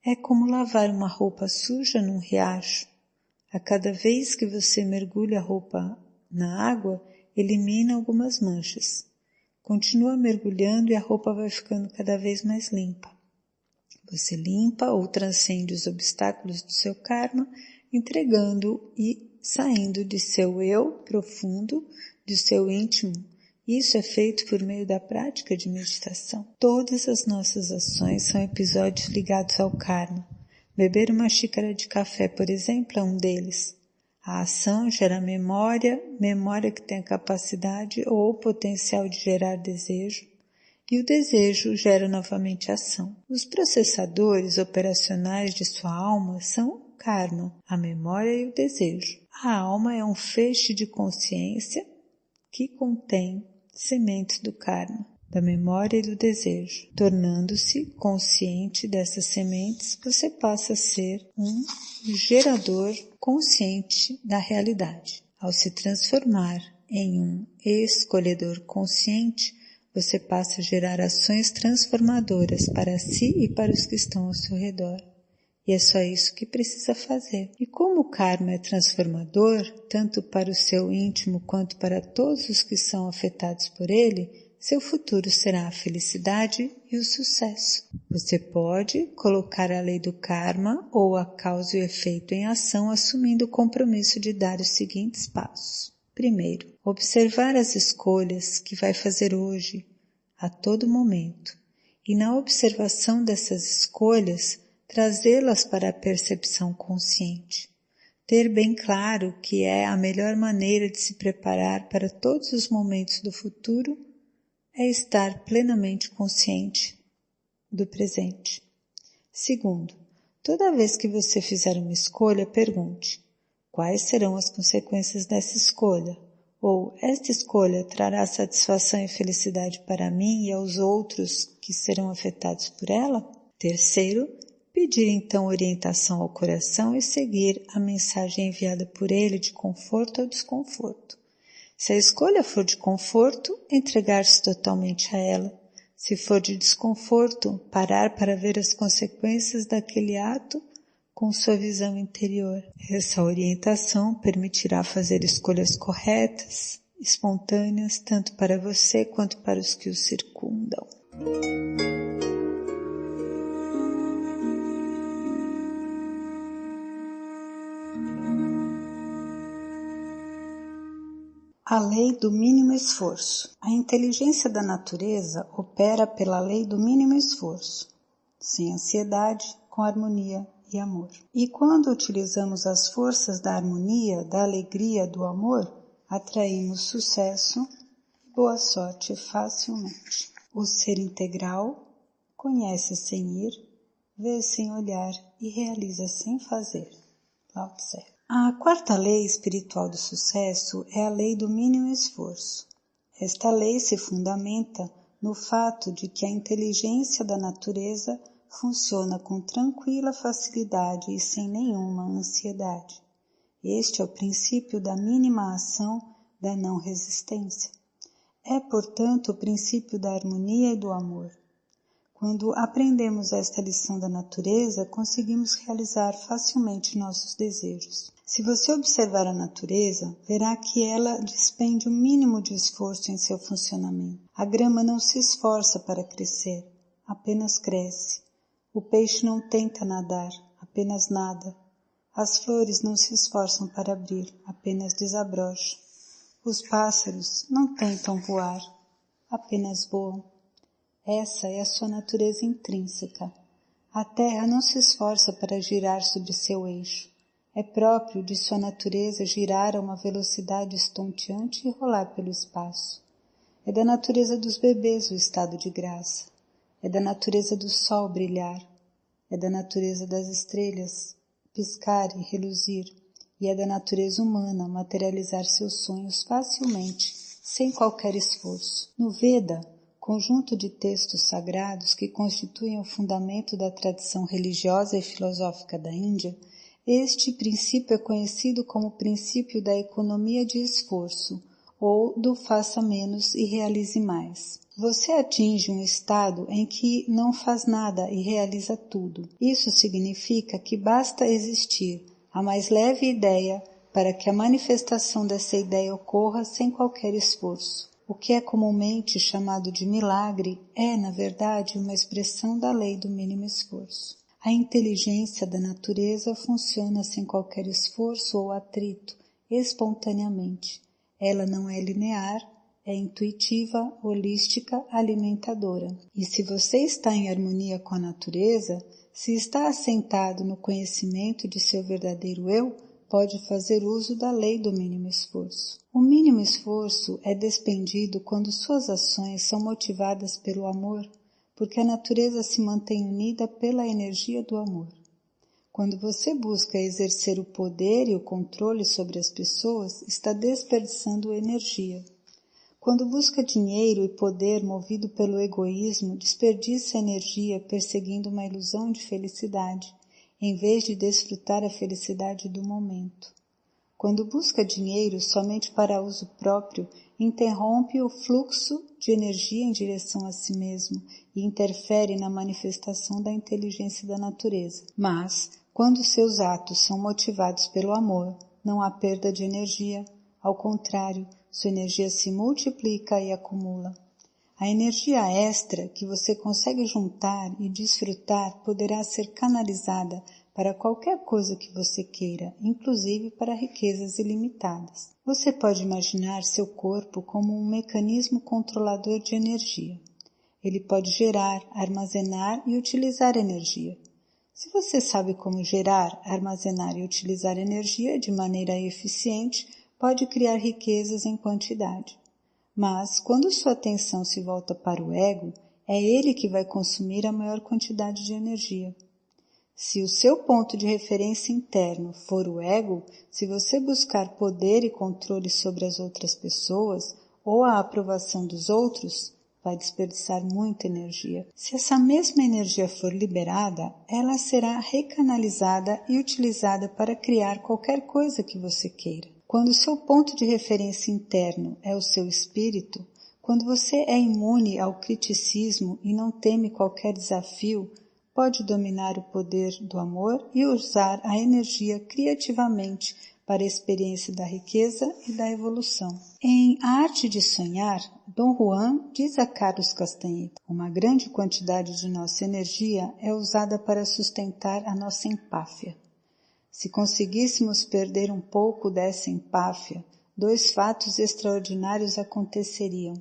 É como lavar uma roupa suja num riacho. A cada vez que você mergulha a roupa na água, elimina algumas manchas. Continua mergulhando e a roupa vai ficando cada vez mais limpa. Você limpa ou transcende os obstáculos do seu karma, entregando e saindo de seu eu profundo, de seu íntimo. Isso é feito por meio da prática de meditação. Todas as nossas ações são episódios ligados ao karma. Beber uma xícara de café, por exemplo, é um deles. A ação gera memória que tem a capacidade ou o potencial de gerar desejo, e o desejo gera novamente ação. Os processadores operacionais de sua alma são o karma, a memória e o desejo. A alma é um feixe de consciência que contém sementes do karma, da memória e do desejo. Tornando-se consciente dessas sementes, você passa a ser um gerador consciente da realidade. Ao se transformar em um escolhedor consciente, você passa a gerar ações transformadoras para si e para os que estão ao seu redor. E é só isso que precisa fazer. E como o karma é transformador, tanto para o seu íntimo quanto para todos os que são afetados por ele, seu futuro será a felicidade e o sucesso. Você pode colocar a lei do karma ou a causa e o efeito em ação, assumindo o compromisso de dar os seguintes passos. Primeiro, observar as escolhas que vai fazer hoje, a todo momento, e na observação dessas escolhas, trazê-las para a percepção consciente. Ter bem claro que é a melhor maneira de se preparar para todos os momentos do futuro é estar plenamente consciente do presente. Segundo, toda vez que você fizer uma escolha, pergunte: quais serão as consequências dessa escolha? Ou, esta escolha trará satisfação e felicidade para mim e aos outros que serão afetados por ela? Terceiro, pedir então orientação ao coração e seguir a mensagem enviada por ele de conforto ou desconforto. Se a escolha for de conforto, entregar-se totalmente a ela. Se for de desconforto, parar para ver as consequências daquele ato com sua visão interior. Essa orientação permitirá fazer escolhas corretas, espontâneas, tanto para você quanto para os que o circundam. A lei do mínimo esforço. A inteligência da natureza opera pela lei do mínimo esforço, sem ansiedade, com harmonia e amor. E quando utilizamos as forças da harmonia, da alegria, do amor, atraímos sucesso e boa sorte facilmente. O ser integral conhece sem ir, vê sem olhar e realiza sem fazer. Lao Tse. A quarta lei espiritual do sucesso é a lei do mínimo esforço. Esta lei se fundamenta no fato de que a inteligência da natureza funciona com tranquila facilidade e sem nenhuma ansiedade. Este é o princípio da mínima ação da não resistência. É, portanto, o princípio da harmonia e do amor. Quando aprendemos esta lição da natureza, conseguimos realizar facilmente nossos desejos. Se você observar a natureza, verá que ela despende o mínimo de esforço em seu funcionamento. A grama não se esforça para crescer, apenas cresce. O peixe não tenta nadar, apenas nada. As flores não se esforçam para abrir, apenas desabrocham. Os pássaros não tentam voar, apenas voam. Essa é a sua natureza intrínseca. A terra não se esforça para girar sobre seu eixo. É próprio de sua natureza girar a uma velocidade estonteante e rolar pelo espaço. É da natureza dos bebês o estado de graça. É da natureza do sol brilhar. É da natureza das estrelas piscar e reluzir. E é da natureza humana materializar seus sonhos facilmente, sem qualquer esforço. No Veda, conjunto de textos sagrados que constituem o fundamento da tradição religiosa e filosófica da Índia, este princípio é conhecido como o princípio da economia de esforço, ou do faça menos e realize mais. Você atinge um estado em que não faz nada e realiza tudo. Isso significa que basta existir a mais leve ideia para que a manifestação dessa ideia ocorra sem qualquer esforço. O que é comumente chamado de milagre é, na verdade, uma expressão da lei do mínimo esforço. A inteligência da natureza funciona sem qualquer esforço ou atrito, espontaneamente. Ela não é linear, é intuitiva, holística, alimentadora. E se você está em harmonia com a natureza, se está assentado no conhecimento de seu verdadeiro eu, pode fazer uso da lei do mínimo esforço. O mínimo esforço é despendido quando suas ações são motivadas pelo amor, porque a natureza se mantém unida pela energia do amor. Quando você busca exercer o poder e o controle sobre as pessoas, está desperdiçando energia. Quando busca dinheiro e poder movido pelo egoísmo, desperdiça energia perseguindo uma ilusão de felicidade, em vez de desfrutar a felicidade do momento. Quando busca dinheiro somente para uso próprio, interrompe o fluxo de energia em direção a si mesmo e interfere na manifestação da inteligência da natureza. Mas, quando seus atos são motivados pelo amor, não há perda de energia. Ao contrário, sua energia se multiplica e acumula. A energia extra que você consegue juntar e desfrutar poderá ser canalizada para qualquer coisa que você queira, inclusive para riquezas ilimitadas. Você pode imaginar seu corpo como um mecanismo controlador de energia. Ele pode gerar, armazenar e utilizar energia. Se você sabe como gerar, armazenar e utilizar energia de maneira eficiente, pode criar riquezas em quantidade. Mas, quando sua atenção se volta para o ego, é ele que vai consumir a maior quantidade de energia. Se o seu ponto de referência interno for o ego, se você buscar poder e controle sobre as outras pessoas ou a aprovação dos outros, vai desperdiçar muita energia. Se essa mesma energia for liberada, ela será recanalizada e utilizada para criar qualquer coisa que você queira. Quando o seu ponto de referência interno é o seu espírito, quando você é imune ao criticismo e não teme qualquer desafio, pode dominar o poder do amor e usar a energia criativamente para a experiência da riqueza e da evolução. Em A Arte de Sonhar, Dom Juan diz a Carlos Castanheira: uma grande quantidade de nossa energia é usada para sustentar a nossa empáfia. Se conseguíssemos perder um pouco dessa empáfia, 2 fatos extraordinários aconteceriam.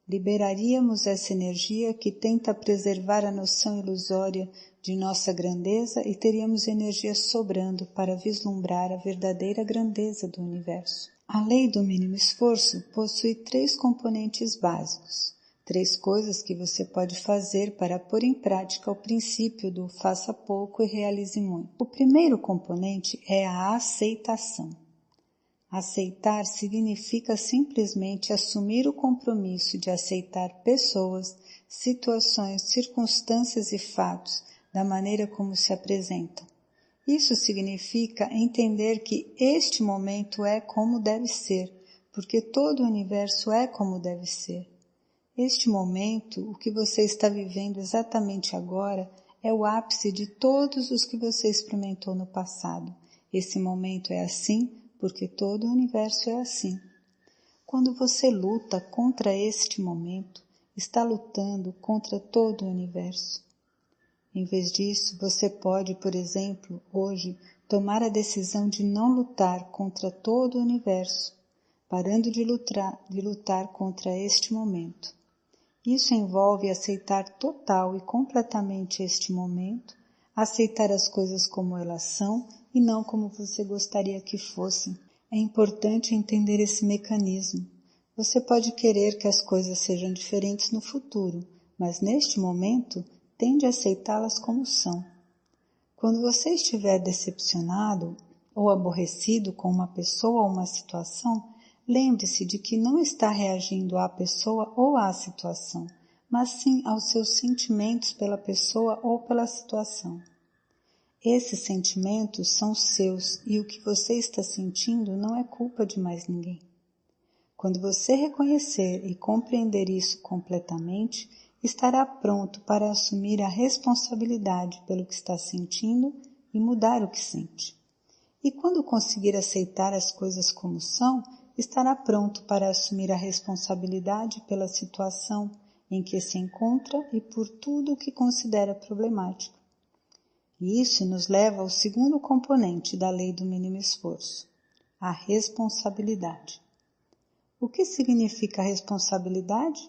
Liberaríamos essa energia que tenta preservar a noção ilusória de nossa grandeza e teríamos energia sobrando para vislumbrar a verdadeira grandeza do universo. A lei do mínimo esforço possui 3 componentes básicos: 3 coisas que você pode fazer para pôr em prática o princípio do faça pouco e realize muito. O primeiro componente é a aceitação. Aceitar significa simplesmente assumir o compromisso de aceitar pessoas, situações, circunstâncias e fatos da maneira como se apresentam. Isso significa entender que este momento é como deve ser, porque todo o universo é como deve ser. Este momento, o que você está vivendo exatamente agora, é o ápice de todos os que você experimentou no passado. Esse momento é assim porque todo o universo é assim. Quando você luta contra este momento, está lutando contra todo o universo. Em vez disso, você pode, por exemplo, hoje, tomar a decisão de não lutar contra todo o universo, parando de lutar contra este momento. Isso envolve aceitar total e completamente este momento, aceitar as coisas como elas são e não como você gostaria que fossem. É importante entender esse mecanismo. Você pode querer que as coisas sejam diferentes no futuro, mas neste momento, tende a aceitá-las como são. Quando você estiver decepcionado ou aborrecido com uma pessoa ou uma situação, lembre-se de que não está reagindo à pessoa ou à situação, mas sim aos seus sentimentos pela pessoa ou pela situação. Esses sentimentos são seus e o que você está sentindo não é culpa de mais ninguém. Quando você reconhecer e compreender isso completamente, estará pronto para assumir a responsabilidade pelo que está sentindo e mudar o que sente. E quando conseguir aceitar as coisas como são, estará pronto para assumir a responsabilidade pela situação em que se encontra e por tudo o que considera problemático. E isso nos leva ao segundo componente da lei do mínimo esforço, a responsabilidade. O que significa responsabilidade?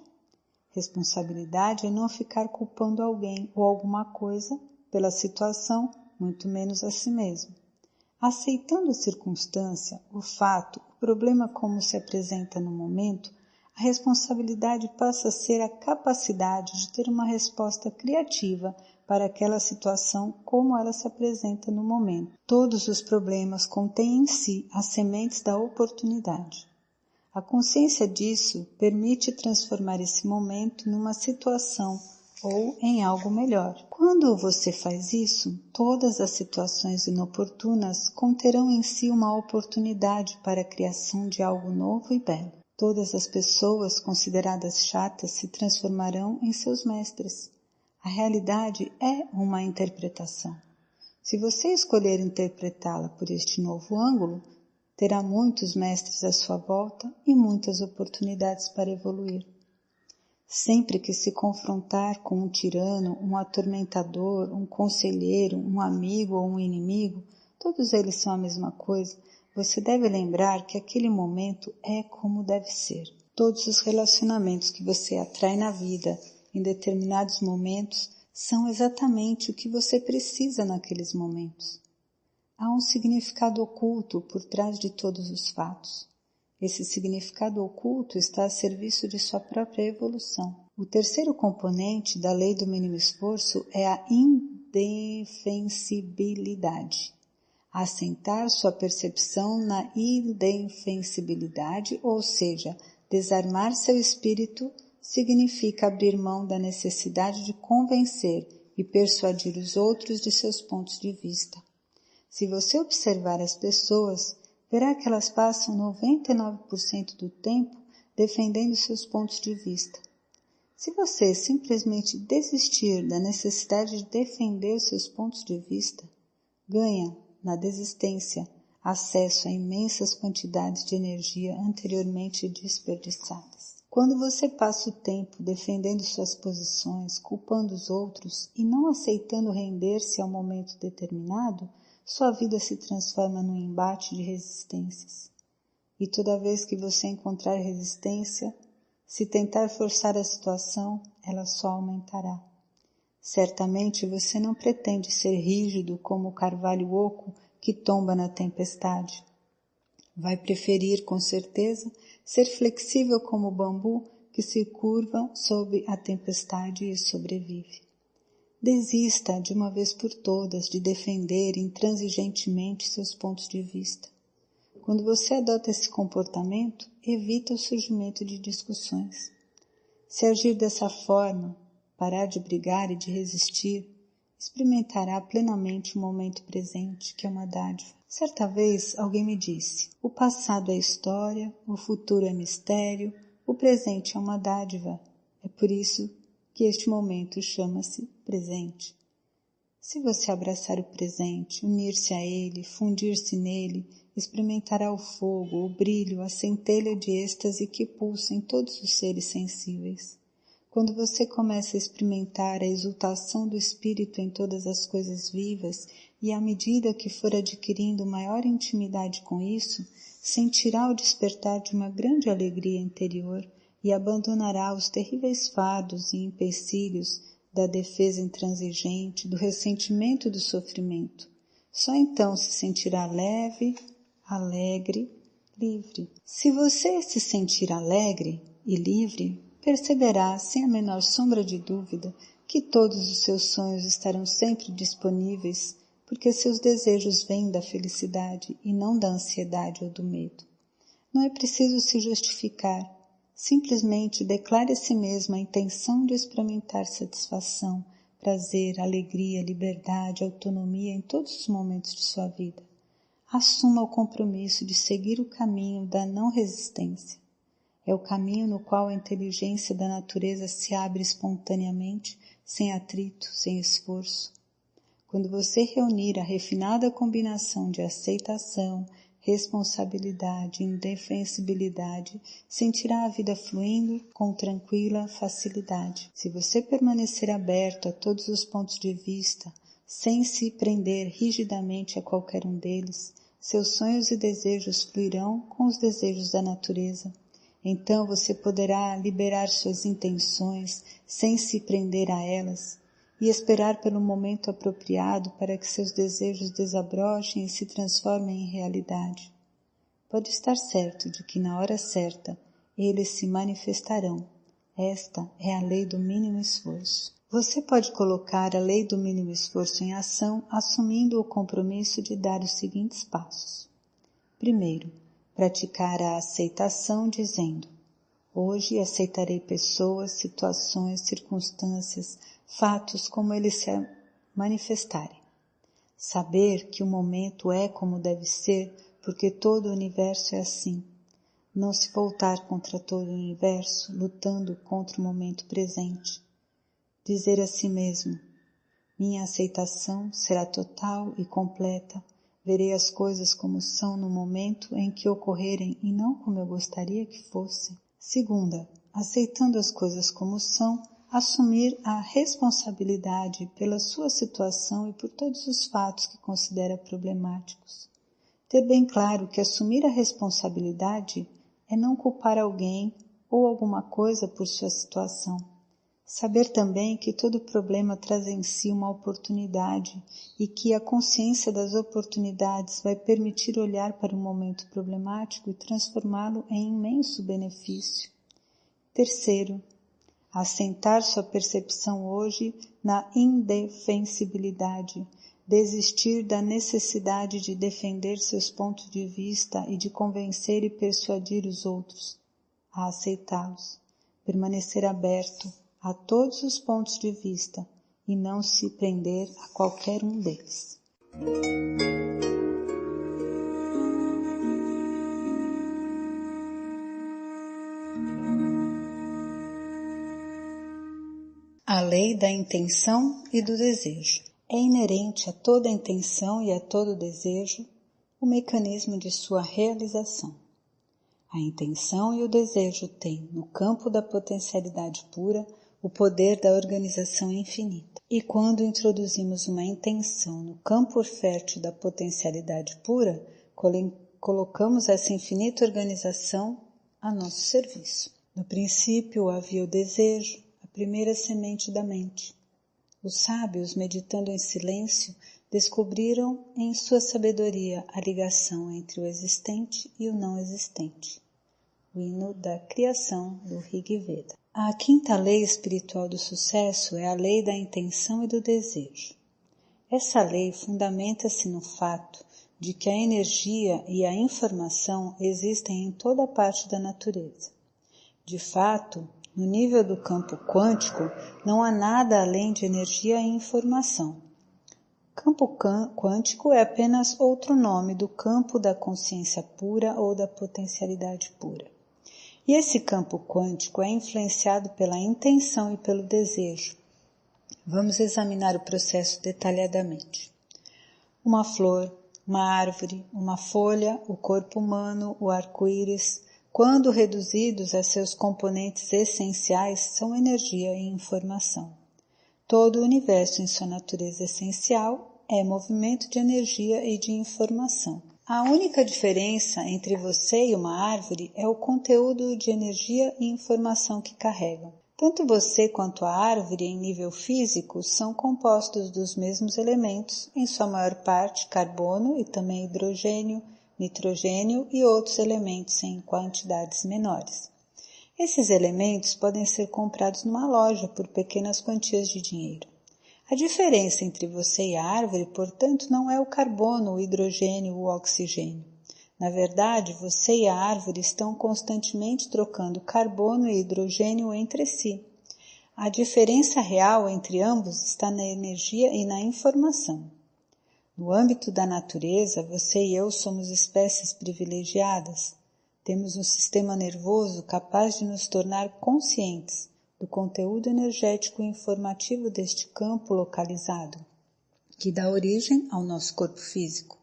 Responsabilidade é não ficar culpando alguém ou alguma coisa pela situação, muito menos a si mesmo. Aceitando a circunstância, o fato, o problema como se apresenta no momento, a responsabilidade passa a ser a capacidade de ter uma resposta criativa para aquela situação como ela se apresenta no momento. Todos os problemas contêm em si as sementes da oportunidade. A consciência disso permite transformar esse momento numa situação ou em algo melhor. Quando você faz isso, todas as situações inoportunas conterão em si uma oportunidade para a criação de algo novo e belo. Todas as pessoas consideradas chatas se transformarão em seus mestres. A realidade é uma interpretação. Se você escolher interpretá-la por este novo ângulo, terá muitos mestres à sua volta e muitas oportunidades para evoluir. Sempre que se confrontar com um tirano, um atormentador, um conselheiro, um amigo ou um inimigo, todos eles são a mesma coisa, você deve lembrar que aquele momento é como deve ser. Todos os relacionamentos que você atrai na vida em determinados momentos são exatamente o que você precisa naqueles momentos. Há um significado oculto por trás de todos os fatos. Esse significado oculto está a serviço de sua própria evolução. O terceiro componente da lei do mínimo esforço é a indefensibilidade. Assentar sua percepção na indefensibilidade, ou seja, desarmar seu espírito, significa abrir mão da necessidade de convencer e persuadir os outros de seus pontos de vista. Se você observar as pessoas, verá que elas passam 99% do tempo defendendo seus pontos de vista. Se você simplesmente desistir da necessidade de defender seus pontos de vista, ganha, na desistência, acesso a imensas quantidades de energia anteriormente desperdiçadas. Quando você passa o tempo defendendo suas posições, culpando os outros e não aceitando render-se a um momento determinado, sua vida se transforma num embate de resistências. E toda vez que você encontrar resistência, se tentar forçar a situação, ela só aumentará. Certamente você não pretende ser rígido como o carvalho oco que tomba na tempestade. Vai preferir, com certeza, ser flexível como o bambu que se curva sob a tempestade e sobrevive. Desista de uma vez por todas de defender intransigentemente seus pontos de vista. Quando você adota esse comportamento, evita o surgimento de discussões. Se agir dessa forma, parar de brigar e de resistir, experimentará plenamente o momento presente, que é uma dádiva. Certa vez alguém me disse: o passado é história, o futuro é mistério, o presente é uma dádiva. É por isso que este momento chama-se presente. Se você abraçar o presente, unir-se a ele, fundir-se nele, experimentará o fogo, o brilho, a centelha de êxtase que pulsa em todos os seres sensíveis. Quando você começa a experimentar a exultação do espírito em todas as coisas vivas e à medida que for adquirindo maior intimidade com isso, sentirá o despertar de uma grande alegria interior e abandonará os terríveis fardos e empecilhos da defesa intransigente, do ressentimento e do sofrimento. Só então se sentirá leve, alegre, livre. Se você se sentir alegre e livre, perceberá, sem a menor sombra de dúvida, que todos os seus sonhos estarão sempre disponíveis, porque seus desejos vêm da felicidade e não da ansiedade ou do medo. Não é preciso se justificar, simplesmente declare a si mesmo a intenção de experimentar satisfação, prazer, alegria, liberdade, autonomia em todos os momentos de sua vida. Assuma o compromisso de seguir o caminho da não resistência. É o caminho no qual a inteligência da natureza se abre espontaneamente, sem atrito, sem esforço. Quando você reunir a refinada combinação de aceitação, responsabilidade e indefensibilidade, sentirá a vida fluindo com tranquila facilidade. Se você permanecer aberto a todos os pontos de vista, sem se prender rigidamente a qualquer um deles, seus sonhos e desejos fluirão com os desejos da natureza. Então você poderá liberar suas intenções sem se prender a elas e esperar pelo momento apropriado para que seus desejos desabrochem e se transformem em realidade. Pode estar certo de que na hora certa eles se manifestarão. Esta é a lei do mínimo esforço. Você pode colocar a lei do mínimo esforço em ação assumindo o compromisso de dar os seguintes passos. Primeiro, praticar a aceitação dizendo: hoje aceitarei pessoas, situações, circunstâncias, fatos como eles se manifestarem. Saber que o momento é como deve ser, porque todo o universo é assim. Não se voltar contra todo o universo, lutando contra o momento presente. Dizer a si mesmo: minha aceitação será total e completa. Verei as coisas como são no momento em que ocorrerem e não como eu gostaria que fossem. Segunda, aceitando as coisas como são, assumir a responsabilidade pela sua situação e por todos os fatos que considera problemáticos. Ter bem claro que assumir a responsabilidade é não culpar alguém ou alguma coisa por sua situação. Saber também que todo problema traz em si uma oportunidade e que a consciência das oportunidades vai permitir olhar para o momento problemático e transformá-lo em imenso benefício. Terceiro, assentar sua percepção hoje na indefensibilidade, desistir da necessidade de defender seus pontos de vista e de convencer e persuadir os outros a aceitá-los, permanecer aberto a todos os pontos de vista e não se prender a qualquer um deles. A lei da intenção e do desejo. É inerente a toda intenção e a todo desejo o mecanismo de sua realização. A intenção e o desejo têm, no campo da potencialidade pura, o poder da organização infinita. E quando introduzimos uma intenção no campo fértil da potencialidade pura, colocamos essa infinita organização a nosso serviço. No princípio havia o desejo, a primeira semente da mente. Os sábios, meditando em silêncio, descobriram em sua sabedoria a ligação entre o existente e o não existente. o hino da criação do Rig Veda. A quinta lei espiritual do sucesso é a lei da intenção e do desejo. Essa lei fundamenta-se no fato de que a energia e a informação existem em toda parte da natureza. De fato, no nível do campo quântico, não há nada além de energia e informação. O campo quântico é apenas outro nome do campo da consciência pura ou da potencialidade pura. E esse campo quântico é influenciado pela intenção e pelo desejo. Vamos examinar o processo detalhadamente. Uma flor, uma árvore, uma folha, o corpo humano, o arco-íris, quando reduzidos a seus componentes essenciais, são energia e informação. Todo o universo em sua natureza essencial é movimento de energia e de informação. A única diferença entre você e uma árvore é o conteúdo de energia e informação que carregam. Tanto você quanto a árvore, em nível físico, são compostos dos mesmos elementos, em sua maior parte carbono e também hidrogênio, nitrogênio e outros elementos em quantidades menores. Esses elementos podem ser comprados numa loja por pequenas quantias de dinheiro. A diferença entre você e a árvore, portanto, não é o carbono, o hidrogênio, o oxigênio. Na verdade, você e a árvore estão constantemente trocando carbono e hidrogênio entre si. A diferença real entre ambos está na energia e na informação. No âmbito da natureza, você e eu somos espécies privilegiadas. Temos um sistema nervoso capaz de nos tornar conscientes do conteúdo energético e informativo deste campo localizado, que dá origem ao nosso corpo físico.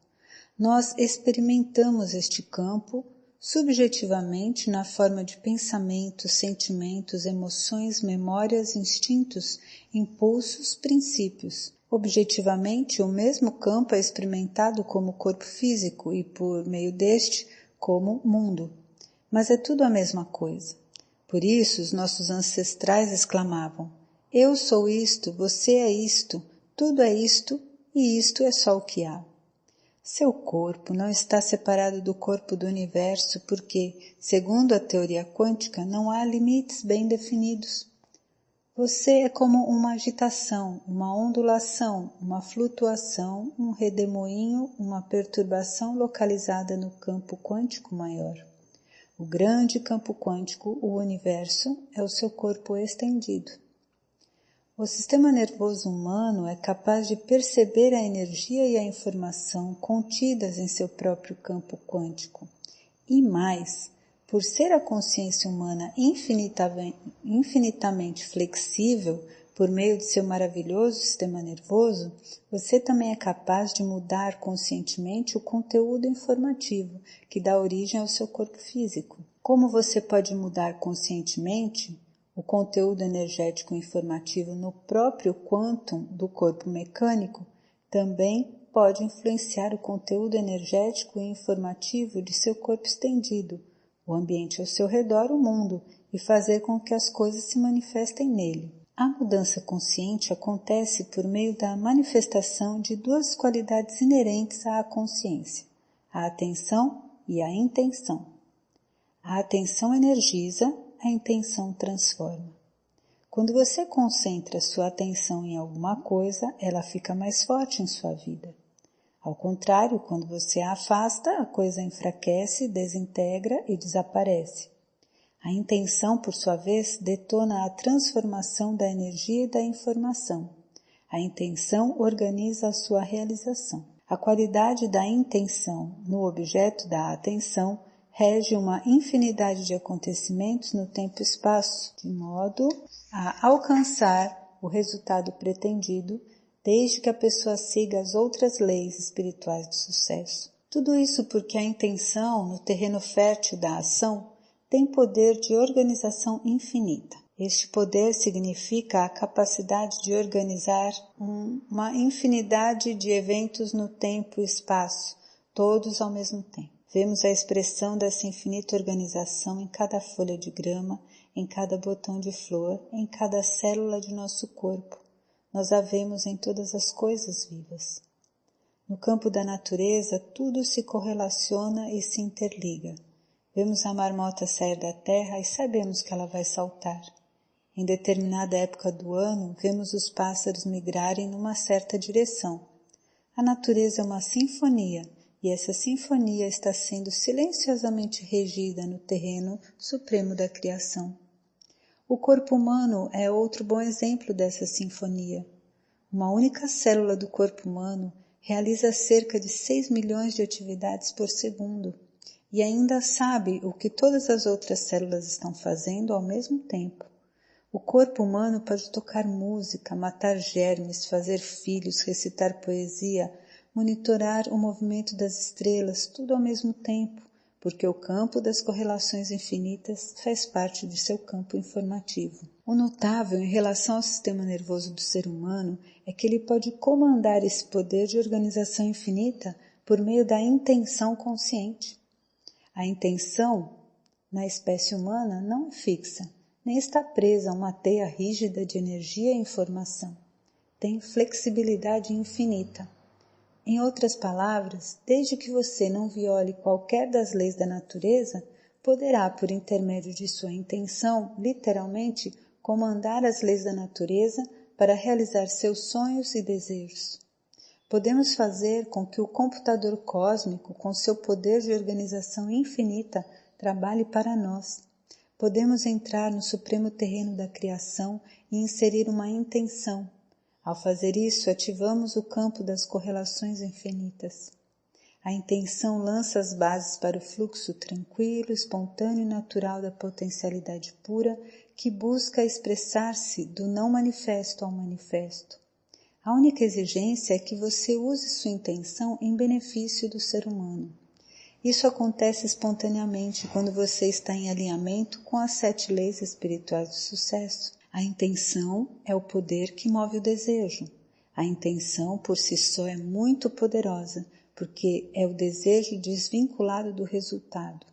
Nós experimentamos este campo subjetivamente na forma de pensamentos, sentimentos, emoções, memórias, instintos, impulsos, princípios. Objetivamente, o mesmo campo é experimentado como corpo físico e, por meio deste, como mundo. Mas é tudo a mesma coisa. Por isso, os nossos ancestrais exclamavam: eu sou isto, você é isto, tudo é isto e isto é só o que há. Seu corpo não está separado do corpo do universo porque, segundo a teoria quântica, não há limites bem definidos. Você é como uma agitação, uma ondulação, uma flutuação, um redemoinho, uma perturbação localizada no campo quântico maior. O grande campo quântico, o universo, é o seu corpo estendido. O sistema nervoso humano é capaz de perceber a energia e a informação contidas em seu próprio campo quântico. E mais, por ser a consciência humana infinitamente flexível por meio de seu maravilhoso sistema nervoso, você também é capaz de mudar conscientemente o conteúdo informativo que dá origem ao seu corpo físico. Como você pode mudar conscientemente o conteúdo energético informativo no próprio quantum do corpo mecânico, também pode influenciar o conteúdo energético e informativo de seu corpo estendido, o ambiente ao seu redor, o mundo, e fazer com que as coisas se manifestem nele. A mudança consciente acontece por meio da manifestação de duas qualidades inerentes à consciência, a atenção e a intenção. A atenção energiza, a intenção transforma. Quando você concentra sua atenção em alguma coisa, ela fica mais forte em sua vida. Ao contrário, quando você a afasta, a coisa enfraquece, desintegra e desaparece. A intenção, por sua vez, detona a transformação da energia e da informação. A intenção organiza a sua realização. A qualidade da intenção no objeto da atenção rege uma infinidade de acontecimentos no tempo e espaço, de modo a alcançar o resultado pretendido, desde que a pessoa siga as outras leis espirituais do sucesso. Tudo isso porque a intenção, no terreno fértil da ação, tem poder de organização infinita. Este poder significa a capacidade de organizar uma infinidade de eventos no tempo e espaço, todos ao mesmo tempo. Vemos a expressão dessa infinita organização em cada folha de grama, em cada botão de flor, em cada célula de nosso corpo. Nós a vemos em todas as coisas vivas. No campo da natureza, tudo se correlaciona e se interliga. Vemos a marmota sair da terra e sabemos que ela vai saltar. Em determinada época do ano, vemos os pássaros migrarem numa certa direção. A natureza é uma sinfonia, e essa sinfonia está sendo silenciosamente regida no terreno supremo da criação. O corpo humano é outro bom exemplo dessa sinfonia. Uma única célula do corpo humano realiza cerca de 6 milhões de atividades por segundo e ainda sabe o que todas as outras células estão fazendo ao mesmo tempo. O corpo humano pode tocar música, matar germes, fazer filhos, recitar poesia, monitorar o movimento das estrelas, tudo ao mesmo tempo, porque o campo das correlações infinitas faz parte de seu campo informativo. O notável em relação ao sistema nervoso do ser humano é que ele pode comandar esse poder de organização infinita por meio da intenção consciente. A intenção, na espécie humana, não é fixa, nem está presa a uma teia rígida de energia e informação. Tem flexibilidade infinita. Em outras palavras, desde que você não viole qualquer das leis da natureza, poderá, por intermédio de sua intenção, literalmente, comandar as leis da natureza para realizar seus sonhos e desejos. Podemos fazer com que o computador cósmico, com seu poder de organização infinita, trabalhe para nós. Podemos entrar no supremo terreno da criação e inserir uma intenção. Ao fazer isso, ativamos o campo das correlações infinitas. A intenção lança as bases para o fluxo tranquilo, espontâneo e natural da potencialidade pura que busca expressar-se do não manifesto ao manifesto. A única exigência é que você use sua intenção em benefício do ser humano. Isso acontece espontaneamente quando você está em alinhamento com as 7 leis espirituais do sucesso. A intenção é o poder que move o desejo. A intenção por si só é muito poderosa, porque é o desejo desvinculado do resultado.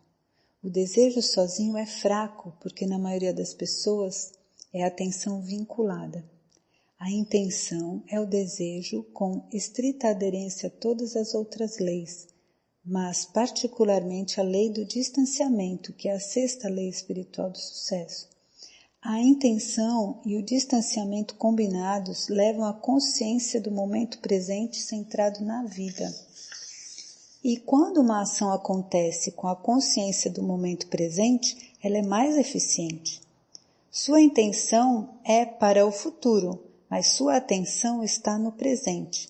O desejo sozinho é fraco, porque na maioria das pessoas é a atenção vinculada. A intenção é o desejo com estrita aderência a todas as outras leis, mas particularmente a lei do distanciamento, que é a 6ª lei espiritual do sucesso. A intenção e o distanciamento combinados levam à consciência do momento presente centrado na vida. E quando uma ação acontece com a consciência do momento presente, ela é mais eficiente. Sua intenção é para o futuro, mas sua atenção está no presente.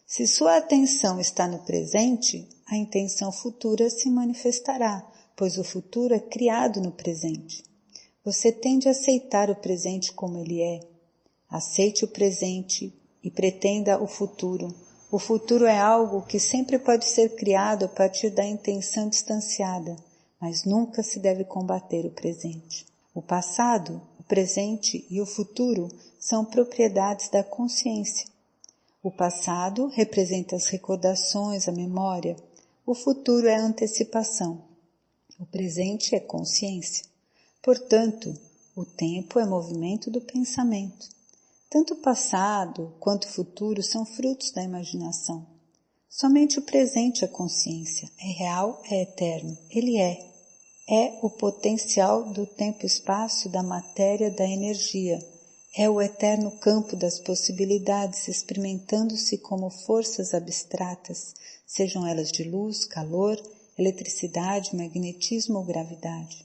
Se sua atenção está no presente, a intenção futura se manifestará, pois o futuro é criado no presente. Você tende a aceitar o presente como ele é. Aceite o presente e pretenda o futuro. O futuro é algo que sempre pode ser criado a partir da intenção distanciada, mas nunca se deve combater o presente. O passado, o presente e o futuro são propriedades da consciência. O passado representa as recordações, a memória. O futuro é a antecipação. O presente é consciência. Portanto, o tempo é movimento do pensamento. Tanto o passado quanto o futuro são frutos da imaginação. Somente o presente é consciência, é real, é eterno. Ele é o potencial do tempo-espaço, da matéria, da energia. É o eterno campo das possibilidades, experimentando-se como forças abstratas, sejam elas de luz, calor, eletricidade, magnetismo ou gravidade.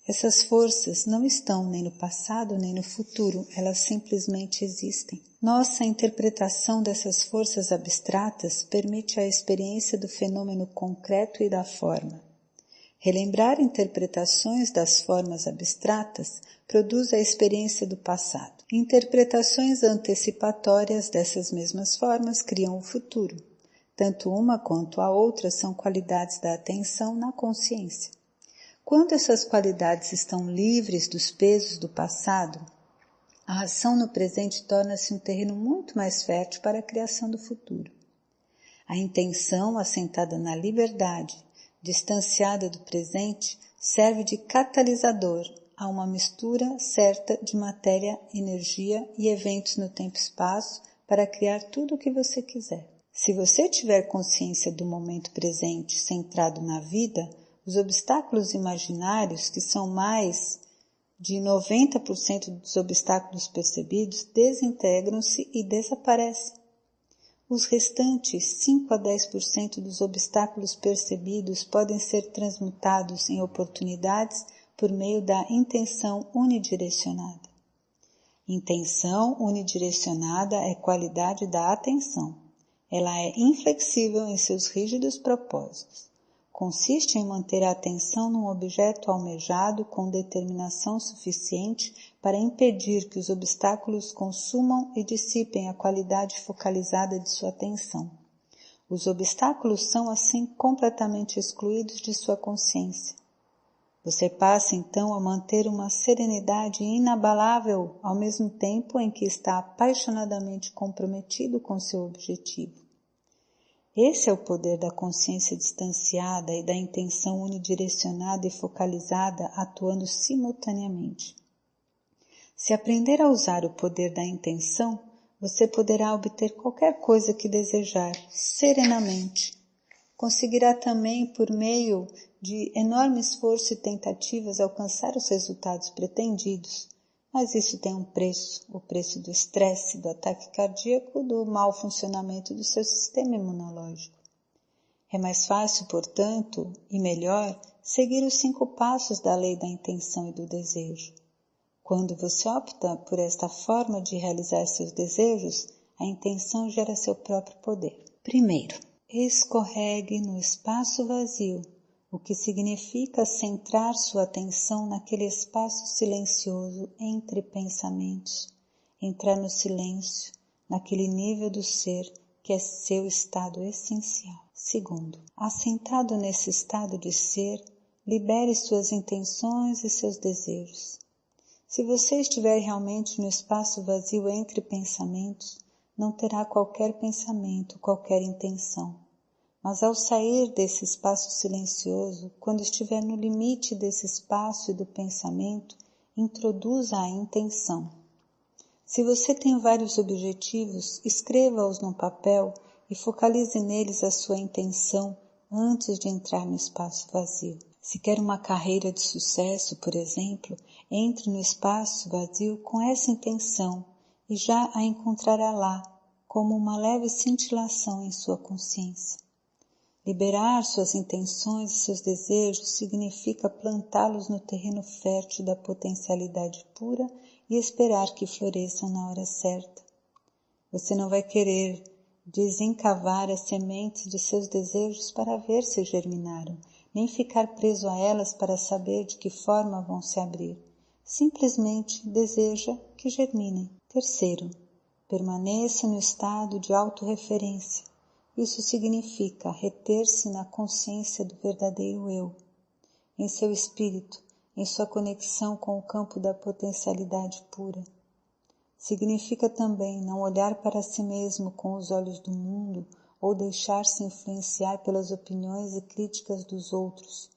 Essas forças não estão nem no passado nem no futuro, elas simplesmente existem. Nossa interpretação dessas forças abstratas permite a experiência do fenômeno concreto e da forma. Relembrar interpretações das formas abstratas produz a experiência do passado. Interpretações antecipatórias dessas mesmas formas criam o futuro. Tanto uma quanto a outra são qualidades da atenção na consciência. Quando essas qualidades estão livres dos pesos do passado, a ação no presente torna-se um terreno muito mais fértil para a criação do futuro. A intenção assentada na liberdade, distanciada do presente, serve de catalisador a uma mistura certa de matéria, energia e eventos no tempo-espaço para criar tudo o que você quiser. Se você tiver consciência do momento presente centrado na vida, Os obstáculos imaginários, que são mais de 90% dos obstáculos percebidos, desintegram-se e desaparecem. Os restantes 5 a 10% dos obstáculos percebidos podem ser transmutados em oportunidades por meio da intenção unidirecionada. Intenção unidirecionada é qualidade da atenção. Ela é inflexível em seus rígidos propósitos. Consiste em manter a atenção num objeto almejado com determinação suficiente para impedir que os obstáculos consumam e dissipem a qualidade focalizada de sua atenção. Os obstáculos são, assim, completamente excluídos de sua consciência. Você passa, então, a manter uma serenidade inabalável ao mesmo tempo em que está apaixonadamente comprometido com seu objetivo. Esse é o poder da consciência distanciada e da intenção unidirecionada e focalizada atuando simultaneamente. Se aprender a usar o poder da intenção, você poderá obter qualquer coisa que desejar serenamente. Conseguirá também, por meio de enorme esforço e tentativas, alcançar os resultados pretendidos. Mas isso tem um preço, o preço do estresse, do ataque cardíaco, do mau funcionamento do seu sistema imunológico. É mais fácil, portanto, e melhor, seguir os 5 passos da lei da intenção e do desejo. Quando você opta por esta forma de realizar seus desejos, a intenção gera seu próprio poder. Primeiro, escorregue no espaço vazio, o que significa centrar sua atenção naquele espaço silencioso entre pensamentos, entrar no silêncio, naquele nível do ser que é seu estado essencial. Segundo, assentado nesse estado de ser, libere suas intenções e seus desejos. Se você estiver realmente no espaço vazio entre pensamentos, não terá qualquer pensamento, qualquer intenção. Mas ao sair desse espaço silencioso, quando estiver no limite desse espaço e do pensamento, introduza a intenção. Se você tem vários objetivos, escreva-os num papel e focalize neles a sua intenção antes de entrar no espaço vazio. Se quer uma carreira de sucesso, por exemplo, entre no espaço vazio com essa intenção e já a encontrará lá, como uma leve cintilação em sua consciência. Liberar suas intenções e seus desejos significa plantá-los no terreno fértil da potencialidade pura e esperar que floresçam na hora certa. Você não vai querer desencavar as sementes de seus desejos para ver se germinaram, nem ficar preso a elas para saber de que forma vão se abrir. Simplesmente deseja que germinem. Terceiro, permaneça no estado de autorreferência. Isso significa reter-se na consciência do verdadeiro eu, em seu espírito, em sua conexão com o campo da potencialidade pura. Significa também não olhar para si mesmo com os olhos do mundo ou deixar-se influenciar pelas opiniões e críticas dos outros.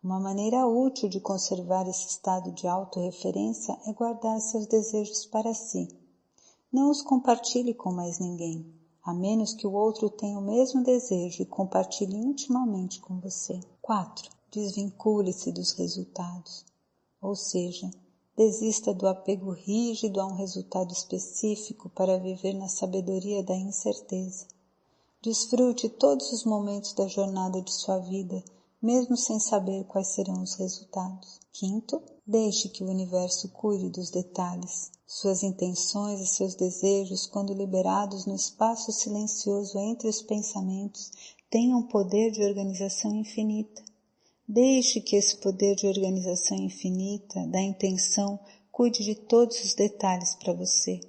Uma maneira útil de conservar esse estado de autorreferência é guardar seus desejos para si. Não os compartilhe com mais ninguém, a menos que o outro tenha o mesmo desejo e compartilhe intimamente com você. 4. Desvincule-se dos resultados, ou seja, desista do apego rígido a um resultado específico para viver na sabedoria da incerteza. Desfrute todos os momentos da jornada de sua vida, mesmo sem saber quais serão os resultados. 5. Deixe que o universo cuide dos detalhes. Suas intenções e seus desejos, quando liberados no espaço silencioso entre os pensamentos, têm um poder de organização infinita. Deixe que esse poder de organização infinita, da intenção, cuide de todos os detalhes para você.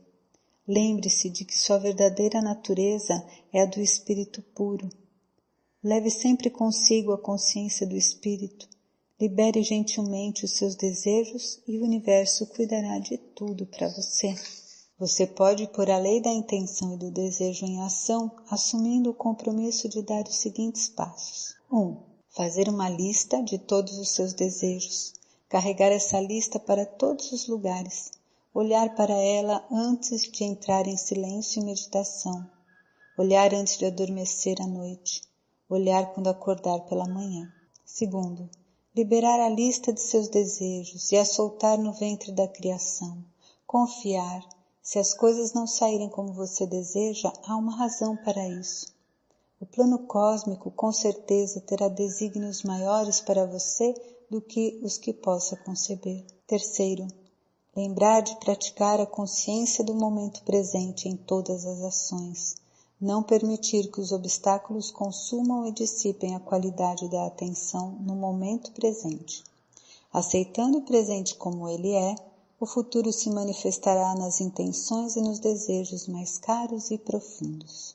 Lembre-se de que sua verdadeira natureza é a do espírito puro. Leve sempre consigo a consciência do espírito. Libere gentilmente os seus desejos e o universo cuidará de tudo para você. Você pode pôr a lei da intenção e do desejo em ação, assumindo o compromisso de dar os seguintes passos. 1. Fazer uma lista de todos os seus desejos. Carregar essa lista para todos os lugares. Olhar para ela antes de entrar em silêncio e meditação. Olhar antes de adormecer à noite. Olhar quando acordar pela manhã. Segundo, liberar a lista de seus desejos e a soltar no ventre da criação. Confiar. Se as coisas não saírem como você deseja, há uma razão para isso. O plano cósmico com certeza terá desígnios maiores para você do que os que possa conceber. Terceiro, lembrar de praticar a consciência do momento presente em todas as ações. Não permitir que os obstáculos consumam e dissipem a qualidade da atenção no momento presente. Aceitando o presente como ele é, o futuro se manifestará nas intenções e nos desejos mais caros e profundos.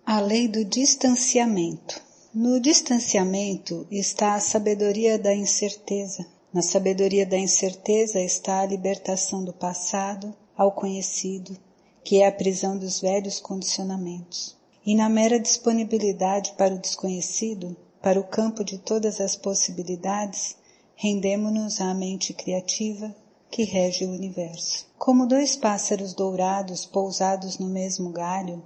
A lei do distanciamento. No distanciamento está a sabedoria da incerteza. Na sabedoria da incerteza está a libertação do passado ao conhecido, que é a prisão dos velhos condicionamentos. E na mera disponibilidade para o desconhecido, para o campo de todas as possibilidades, rendemo-nos à mente criativa que rege o universo. Como dois pássaros dourados pousados no mesmo galho,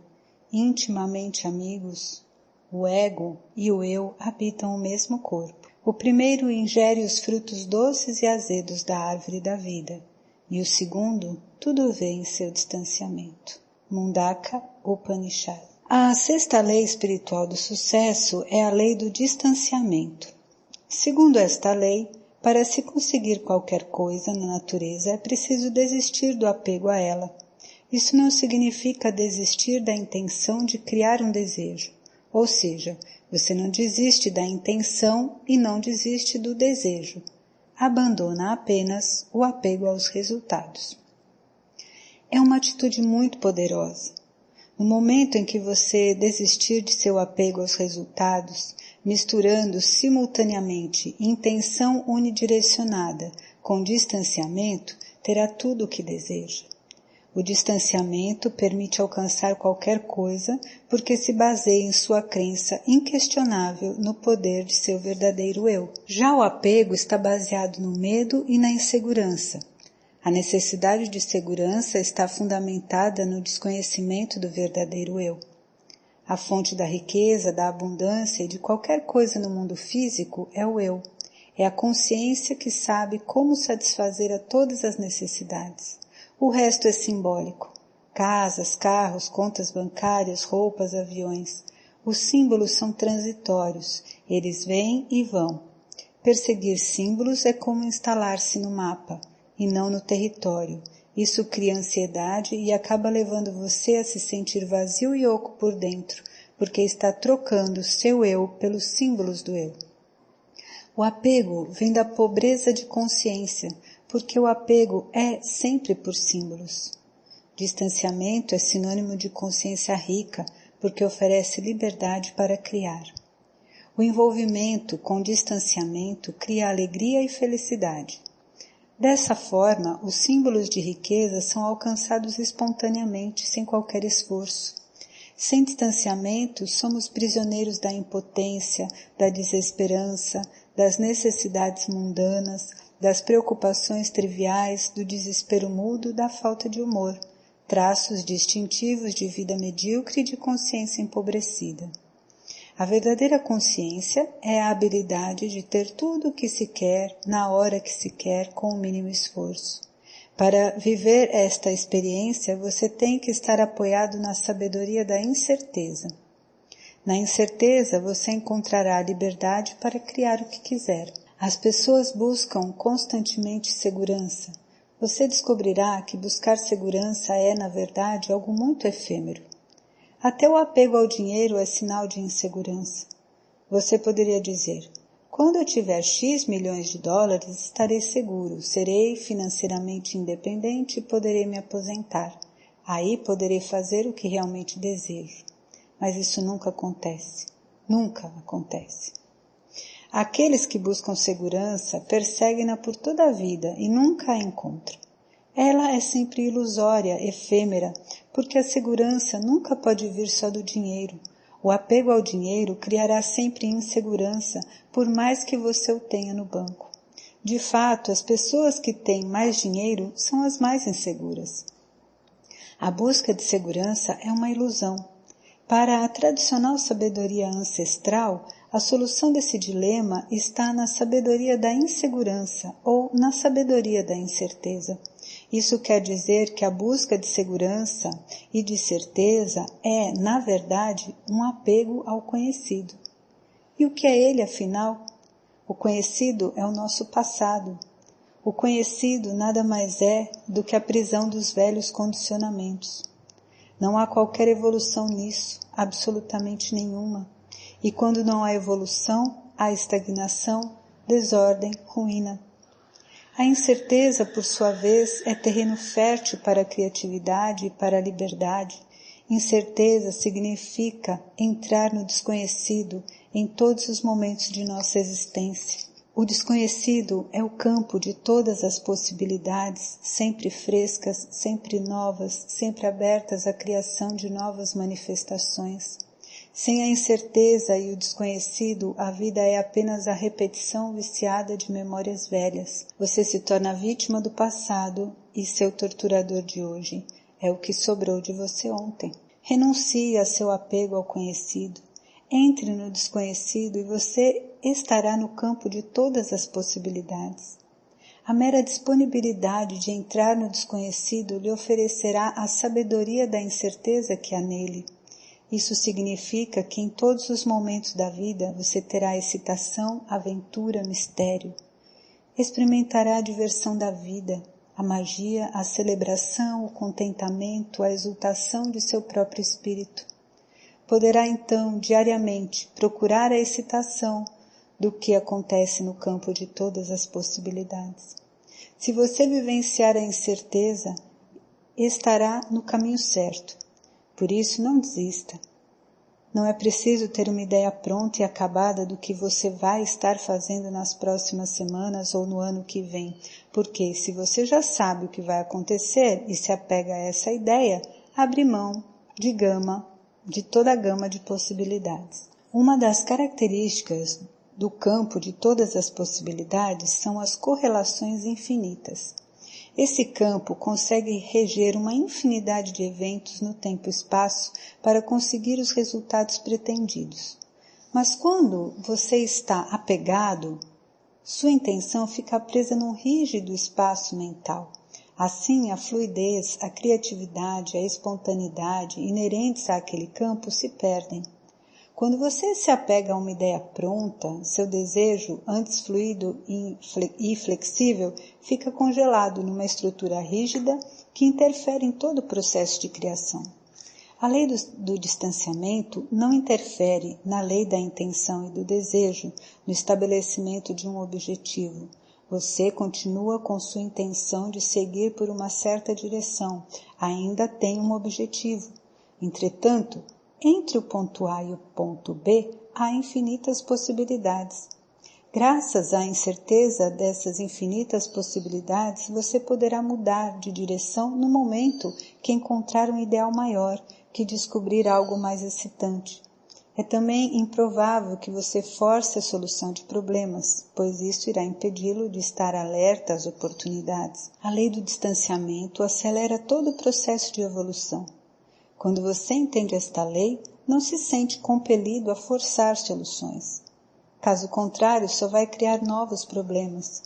intimamente amigos, o ego e o eu habitam o mesmo corpo. O primeiro ingere os frutos doces e azedos da árvore da vida, e o segundo tudo vê em seu distanciamento. Mundaka Upanishad. A sexta lei espiritual do sucesso é a lei do distanciamento. Segundo esta lei, para se conseguir qualquer coisa na natureza é preciso desistir do apego a ela. Isso não significa desistir da intenção de criar um desejo, ou seja, você não desiste da intenção e não desiste do desejo. Abandona apenas o apego aos resultados. É uma atitude muito poderosa. No momento em que você desistir de seu apego aos resultados, misturando simultaneamente intenção unidirecionada com distanciamento, terá tudo o que deseja. O distanciamento permite alcançar qualquer coisa porque se baseia em sua crença inquestionável no poder de seu verdadeiro eu. Já o apego está baseado no medo e na insegurança. A necessidade de segurança está fundamentada no desconhecimento do verdadeiro eu. A fonte da riqueza, da abundância e de qualquer coisa no mundo físico é o eu. É a consciência que sabe como satisfazer a todas as necessidades. O resto é simbólico. Casas, carros, contas bancárias, roupas, aviões. Os símbolos são transitórios. Eles vêm e vão. Perseguir símbolos é como instalar-se no mapa, e não no território. Isso cria ansiedade e acaba levando você a se sentir vazio e oco por dentro, porque está trocando seu eu pelos símbolos do eu. O apego vem da pobreza de consciência, porque o apego é sempre por símbolos. Distanciamento é sinônimo de consciência rica, porque oferece liberdade para criar. O envolvimento com distanciamento cria alegria e felicidade. Dessa forma, os símbolos de riqueza são alcançados espontaneamente, sem qualquer esforço. Sem distanciamento, somos prisioneiros da impotência, da desesperança, das necessidades mundanas, das preocupações triviais, do desespero mudo, da falta de humor, traços distintivos de vida medíocre e de consciência empobrecida. A verdadeira consciência é a habilidade de ter tudo o que se quer, na hora que se quer, com o mínimo esforço. Para viver esta experiência, você tem que estar apoiado na sabedoria da incerteza. Na incerteza, você encontrará a liberdade para criar o que quiser. As pessoas buscam constantemente segurança. Você descobrirá que buscar segurança é, na verdade, algo muito efêmero. Até o apego ao dinheiro é sinal de insegurança. Você poderia dizer, quando eu tiver X milhões de dólares, estarei seguro, serei financeiramente independente e poderei me aposentar. Aí poderei fazer o que realmente desejo. Mas isso nunca acontece. Nunca acontece. Aqueles que buscam segurança perseguem-na por toda a vida e nunca a encontram. Ela é sempre ilusória, efêmera, porque a segurança nunca pode vir só do dinheiro. O apego ao dinheiro criará sempre insegurança, por mais que você o tenha no banco. De fato, as pessoas que têm mais dinheiro são as mais inseguras. A busca de segurança é uma ilusão. Para a tradicional sabedoria ancestral, a solução desse dilema está na sabedoria da insegurança ou na sabedoria da incerteza. Isso quer dizer que a busca de segurança e de certeza é, na verdade, um apego ao conhecido. E o que é ele, afinal? O conhecido é o nosso passado. O conhecido nada mais é do que a prisão dos velhos condicionamentos. Não há qualquer evolução nisso, absolutamente nenhuma. E quando não há evolução, há estagnação, desordem, ruína. A incerteza, por sua vez, é terreno fértil para a criatividade e para a liberdade. Incerteza significa entrar no desconhecido em todos os momentos de nossa existência. O desconhecido é o campo de todas as possibilidades, sempre frescas, sempre novas, sempre abertas à criação de novas manifestações. Sem a incerteza e o desconhecido, a vida é apenas a repetição viciada de memórias velhas. Você se torna vítima do passado e seu torturador de hoje. É o que sobrou de você ontem. Renuncie a seu apego ao conhecido. Entre no desconhecido e você estará no campo de todas as possibilidades. A mera disponibilidade de entrar no desconhecido lhe oferecerá a sabedoria da incerteza que há nele. Isso significa que em todos os momentos da vida você terá excitação, aventura, mistério. Experimentará a diversão da vida, a magia, a celebração, o contentamento, a exultação de seu próprio espírito. Poderá então, diariamente, procurar a excitação do que acontece no campo de todas as possibilidades. Se você vivenciar a incerteza, estará no caminho certo. Por isso, não desista. Não é preciso ter uma ideia pronta e acabada do que você vai estar fazendo nas próximas semanas ou no ano que vem, porque se você já sabe o que vai acontecer e se apega a essa ideia, abre mão de toda a gama de possibilidades. Uma das características do campo de todas as possibilidades são as correlações infinitas. Esse campo consegue reger uma infinidade de eventos no tempo e espaço para conseguir os resultados pretendidos. Mas quando você está apegado, sua intenção fica presa num rígido espaço mental. Assim, a fluidez, a criatividade, a espontaneidade inerentes àquele campo se perdem. Quando você se apega a uma ideia pronta, seu desejo, antes fluido e flexível, fica congelado numa estrutura rígida que interfere em todo o processo de criação. A lei do distanciamento não interfere na lei da intenção e do desejo, no estabelecimento de um objetivo. Você continua com sua intenção de seguir por uma certa direção, ainda tem um objetivo. Entretanto, entre o ponto A e o ponto B, há infinitas possibilidades. Graças à incerteza dessas infinitas possibilidades, você poderá mudar de direção no momento que encontrar um ideal maior, que descobrir algo mais excitante. É também improvável que você force a solução de problemas, pois isso irá impedi-lo de estar alerta às oportunidades. A lei do distanciamento acelera todo o processo de evolução. Quando você entende esta lei, não se sente compelido a forçar soluções. Caso contrário, só vai criar novos problemas.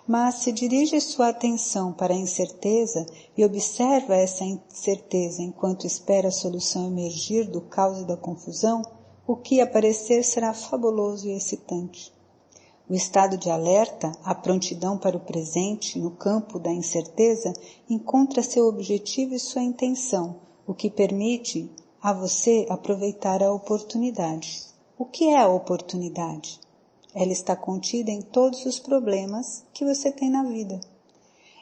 Mas se dirige sua atenção para a incerteza e observa essa incerteza enquanto espera a solução emergir do caos e da confusão, o que aparecer será fabuloso e excitante. O estado de alerta, a prontidão para o presente, no campo da incerteza, encontra seu objetivo e sua intenção, o que permite a você aproveitar a oportunidade. O que é a oportunidade? Ela está contida em todos os problemas que você tem na vida.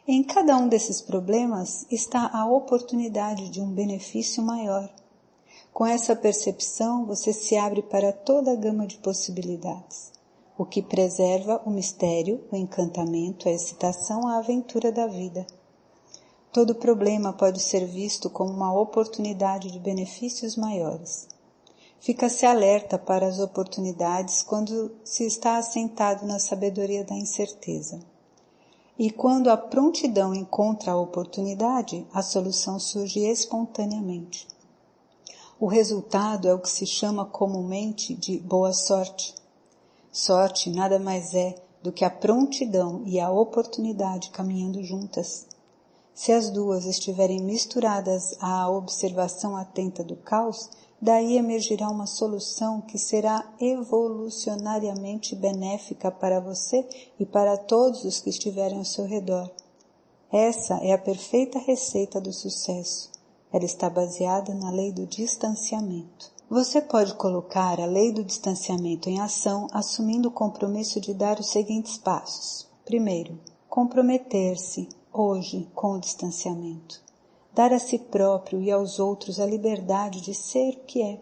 Em cada um desses problemas está a oportunidade de um benefício maior. Com essa percepção, você se abre para toda a gama de possibilidades, o que preserva o mistério, o encantamento, a excitação, a aventura da vida. Todo problema pode ser visto como uma oportunidade de benefícios maiores. Fica-se alerta para as oportunidades quando se está assentado na sabedoria da incerteza. E quando a prontidão encontra a oportunidade, a solução surge espontaneamente. O resultado é o que se chama comumente de boa sorte. Sorte nada mais é do que a prontidão e a oportunidade caminhando juntas. Se as duas estiverem misturadas à observação atenta do caos, daí emergirá uma solução que será evolucionariamente benéfica para você e para todos os que estiverem ao seu redor. Essa é a perfeita receita do sucesso. Ela está baseada na lei do distanciamento. Você pode colocar a lei do distanciamento em ação assumindo o compromisso de dar os seguintes passos. Primeiro, comprometer-se hoje com o distanciamento. Dar a si próprio e aos outros a liberdade de ser o que é.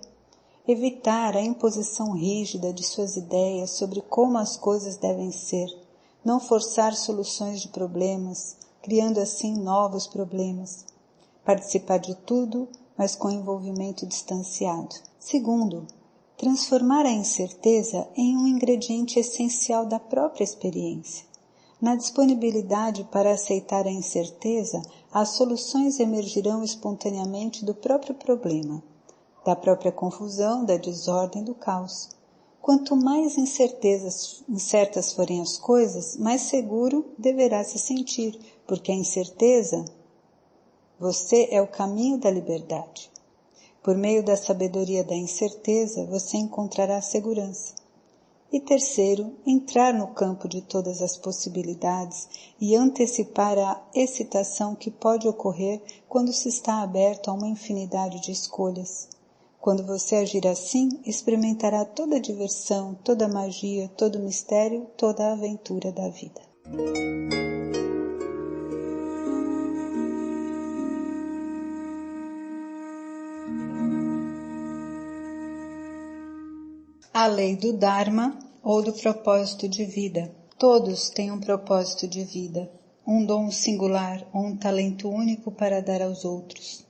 Evitar a imposição rígida de suas ideias sobre como as coisas devem ser. Não forçar soluções de problemas, criando assim novos problemas. Participar de tudo, mas com envolvimento distanciado. Segundo, transformar a incerteza em um ingrediente essencial da própria experiência. Na disponibilidade para aceitar a incerteza, as soluções emergirão espontaneamente do próprio problema, da própria confusão, da desordem, do caos. Quanto mais incertas forem as coisas, mais seguro deverá se sentir, porque a incerteza, você é o caminho da liberdade. Por meio da sabedoria da incerteza, você encontrará segurança. E terceiro, entrar no campo de todas as possibilidades e antecipar a excitação que pode ocorrer quando se está aberto a uma infinidade de escolhas. Quando você agir assim, experimentará toda a diversão, toda a magia, todo o mistério, toda a aventura da vida. A lei do Dharma ou do propósito de vida. Todos têm um propósito de vida, um dom singular ou um talento único para dar aos outros.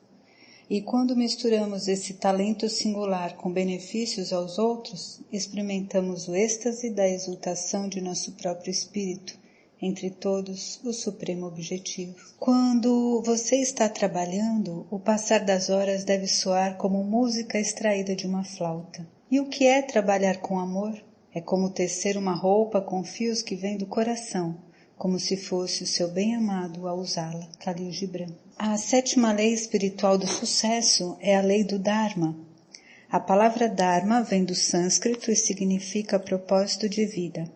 E quando misturamos esse talento singular com benefícios aos outros, experimentamos o êxtase da exultação de nosso próprio espírito, entre todos o supremo objetivo. Quando você está trabalhando, o passar das horas deve soar como música extraída de uma flauta. E o que é trabalhar com amor? É como tecer uma roupa com fios que vêm do coração, como se fosse o seu bem-amado a usá-la. Khalil Gibran. A sétima lei espiritual do sucesso é a lei do Dharma. A palavra Dharma vem do sânscrito e significa propósito de vida.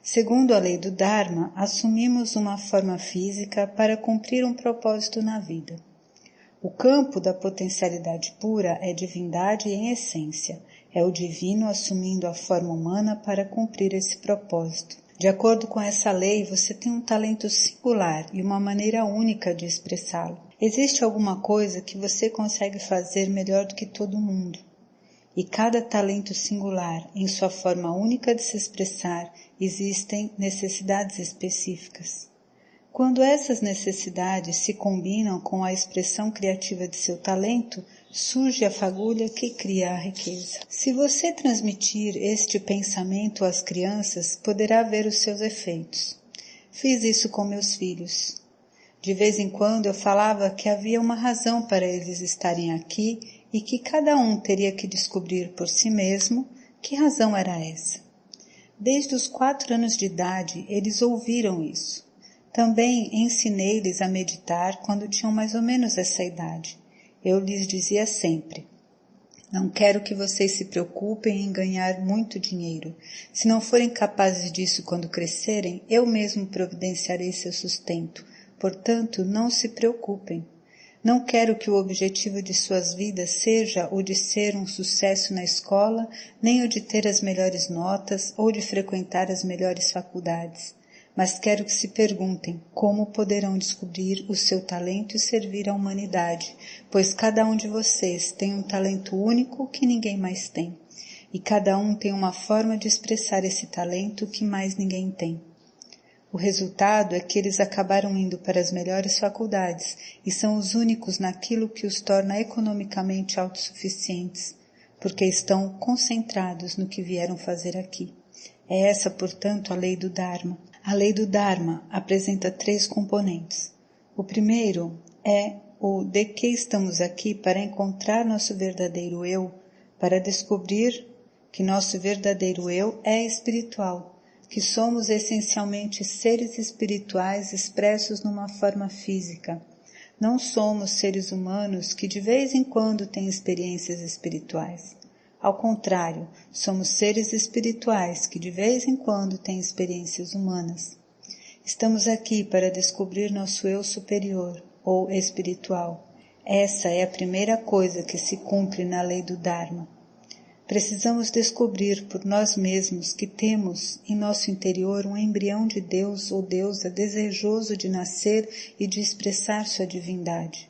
Segundo a lei do Dharma, assumimos uma forma física para cumprir um propósito na vida. O campo da potencialidade pura é divindade em essência. É o divino assumindo a forma humana para cumprir esse propósito. De acordo com essa lei, você tem um talento singular e uma maneira única de expressá-lo. Existe alguma coisa que você consegue fazer melhor do que todo mundo. E cada talento singular, em sua forma única de se expressar, existem necessidades específicas. Quando essas necessidades se combinam com a expressão criativa de seu talento, surge a fagulha que cria a riqueza. Se você transmitir este pensamento às crianças, poderá ver os seus efeitos. Fiz isso com meus filhos. De vez em quando eu falava que havia uma razão para eles estarem aqui e que cada um teria que descobrir por si mesmo que razão era essa. Desde os 4 anos de idade, eles ouviram isso. Também ensinei-lhes a meditar quando tinham mais ou menos essa idade. Eu lhes dizia sempre: não quero que vocês se preocupem em ganhar muito dinheiro. Se não forem capazes disso quando crescerem, eu mesmo providenciarei seu sustento. Portanto, não se preocupem. Não quero que o objetivo de suas vidas seja o de ser um sucesso na escola, nem o de ter as melhores notas ou de frequentar as melhores faculdades. Mas quero que se perguntem como poderão descobrir o seu talento e servir à humanidade, pois cada um de vocês tem um talento único que ninguém mais tem, e cada um tem uma forma de expressar esse talento que mais ninguém tem. O resultado é que eles acabaram indo para as melhores faculdades e são os únicos naquilo que os torna economicamente autossuficientes, porque estão concentrados no que vieram fazer aqui. É essa, portanto, a lei do Dharma. A lei do Dharma apresenta 3 componentes. O primeiro é o de que estamos aqui para encontrar nosso verdadeiro eu, para descobrir que nosso verdadeiro eu é espiritual, que somos essencialmente seres espirituais expressos numa forma física. Não somos seres humanos que de vez em quando têm experiências espirituais. Ao contrário, somos seres espirituais que de vez em quando têm experiências humanas. Estamos aqui para descobrir nosso eu superior, ou espiritual. Essa é a primeira coisa que se cumpre na lei do Dharma. Precisamos descobrir por nós mesmos que temos em nosso interior um embrião de Deus ou deusa desejoso de nascer e de expressar sua divindade.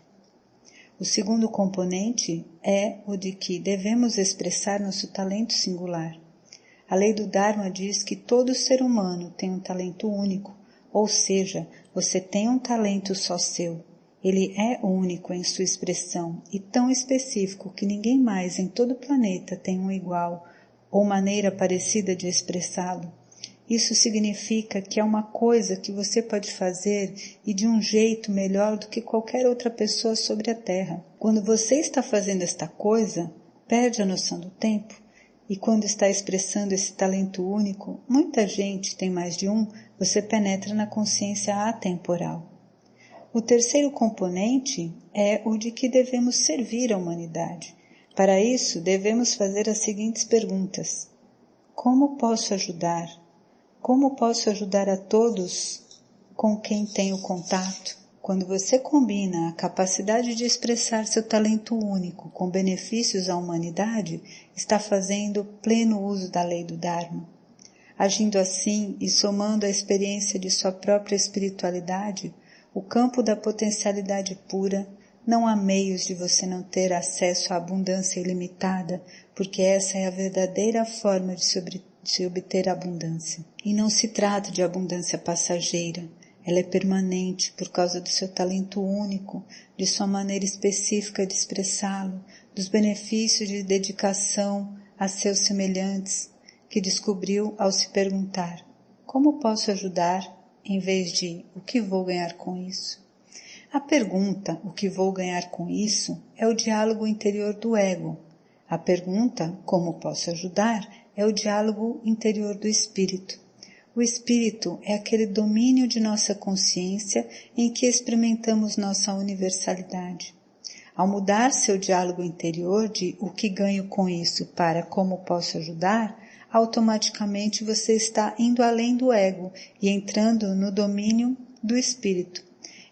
O segundo componente é o de que devemos expressar nosso talento singular. A lei do Dharma diz que todo ser humano tem um talento único, ou seja, você tem um talento só seu. Ele é único em sua expressão e tão específico que ninguém mais em todo o planeta tem um igual ou maneira parecida de expressá-lo. Isso significa que é uma coisa que você pode fazer e de um jeito melhor do que qualquer outra pessoa sobre a Terra. Quando você está fazendo esta coisa, perde a noção do tempo. E quando está expressando esse talento único, muita gente tem mais de um, você penetra na consciência atemporal. O terceiro componente é o de que devemos servir a humanidade. Para isso, devemos fazer as seguintes perguntas. Como posso ajudar? Como posso ajudar a todos com quem tenho contato? Quando você combina a capacidade de expressar seu talento único com benefícios à humanidade, está fazendo pleno uso da lei do Dharma. Agindo assim e somando a experiência de sua própria espiritualidade, o campo da potencialidade pura, não há meios de você não ter acesso à abundância ilimitada, porque essa é a verdadeira forma de se obter a abundância. E não se trata de abundância passageira, ela é permanente por causa do seu talento único, de sua maneira específica de expressá-lo, dos benefícios de dedicação a seus semelhantes, que descobriu ao se perguntar, como posso ajudar? Em vez de, o que vou ganhar com isso? A pergunta, o que vou ganhar com isso, é o diálogo interior do ego. A pergunta, como posso ajudar, é o diálogo interior do espírito. O espírito é aquele domínio de nossa consciência em que experimentamos nossa universalidade. Ao mudar seu diálogo interior de o que ganho com isso para como posso ajudar, automaticamente você está indo além do ego e entrando no domínio do espírito.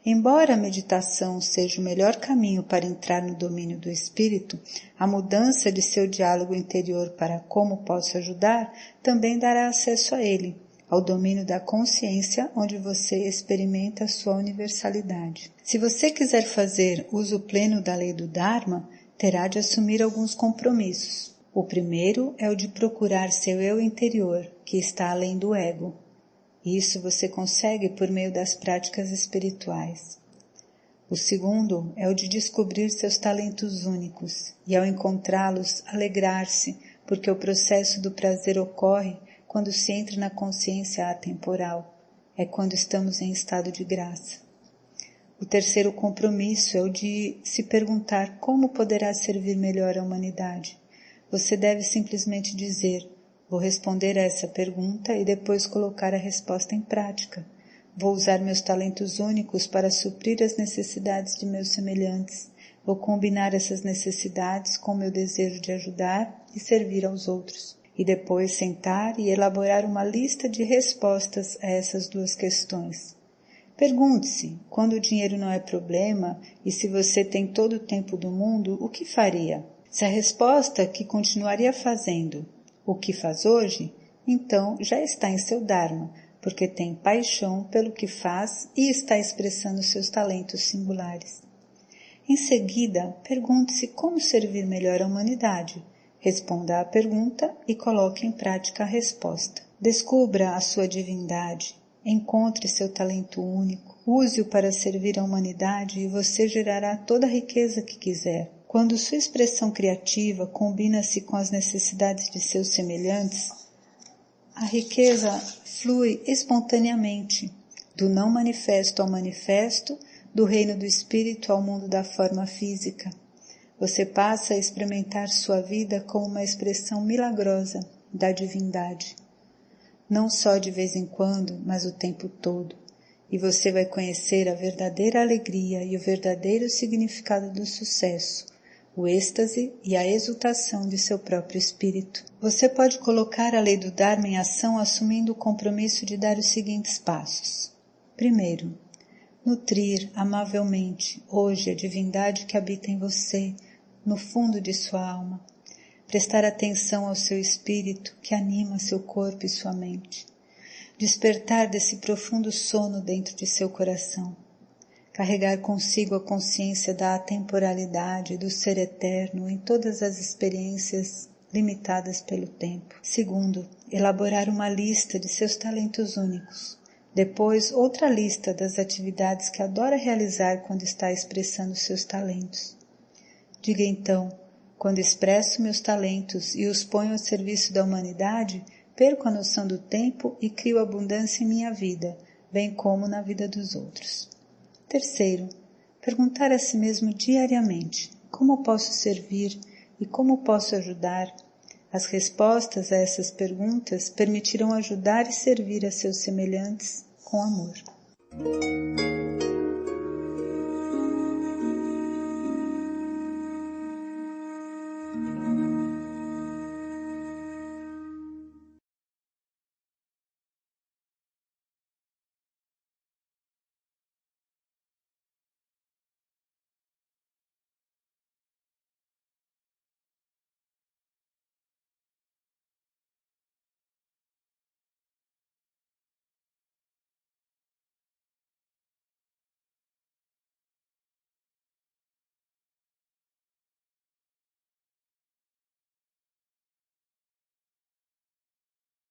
Embora a meditação seja o melhor caminho para entrar no domínio do espírito, a mudança de seu diálogo interior para como posso ajudar também dará acesso a ele, ao domínio da consciência onde você experimenta a sua universalidade. Se você quiser fazer uso pleno da lei do Dharma, terá de assumir alguns compromissos. O primeiro é o de procurar seu eu interior, que está além do ego. Isso você consegue por meio das práticas espirituais. O segundo é o de descobrir seus talentos únicos e, ao encontrá-los, alegrar-se, porque o processo do prazer ocorre quando se entra na consciência atemporal. É quando estamos em estado de graça. O terceiro compromisso é o de se perguntar como poderá servir melhor a humanidade. Você deve simplesmente dizer, vou responder a essa pergunta e depois colocar a resposta em prática. Vou usar meus talentos únicos para suprir as necessidades de meus semelhantes. Vou combinar essas necessidades com meu desejo de ajudar e servir aos outros. E depois sentar e elaborar uma lista de respostas a essas duas questões. Pergunte-se, quando o dinheiro não é problema e se você tem todo o tempo do mundo, o que faria? Se a resposta que continuaria fazendo o que faz hoje, então já está em seu Dharma, porque tem paixão pelo que faz e está expressando seus talentos singulares. Em seguida, pergunte-se como servir melhor a humanidade. Responda à pergunta e coloque em prática a resposta. Descubra a sua divindade, encontre seu talento único, use-o para servir a humanidade e você gerará toda a riqueza que quiser. Quando sua expressão criativa combina-se com as necessidades de seus semelhantes, A riqueza flui espontaneamente, do não manifesto ao manifesto, do reino do espírito ao mundo da forma física. Você passa a experimentar sua vida como uma expressão milagrosa da divindade. Não só de vez em quando, mas o tempo todo. E você vai conhecer a verdadeira alegria e o verdadeiro significado do sucesso, o êxtase e a exultação de seu próprio espírito. Você pode colocar a lei do Dharma em ação assumindo o compromisso de dar os seguintes passos. Primeiro, nutrir amavelmente hoje a divindade que habita em você, no fundo de sua alma. Prestar atenção ao seu espírito que anima seu corpo e sua mente. Despertar desse profundo sono dentro de seu coração. Carregar consigo a consciência da atemporalidade, do ser eterno em todas as experiências limitadas pelo tempo. Segundo, elaborar uma lista de seus talentos únicos. Depois, outra lista das atividades que adora realizar quando está expressando seus talentos. Diga então, quando expresso meus talentos e os ponho a serviço da humanidade, perco a noção do tempo e crio abundância em minha vida, bem como na vida dos outros. Terceiro, perguntar a si mesmo diariamente, como posso servir e como posso ajudar? As respostas a essas perguntas permitirão ajudar e servir a seus semelhantes com amor.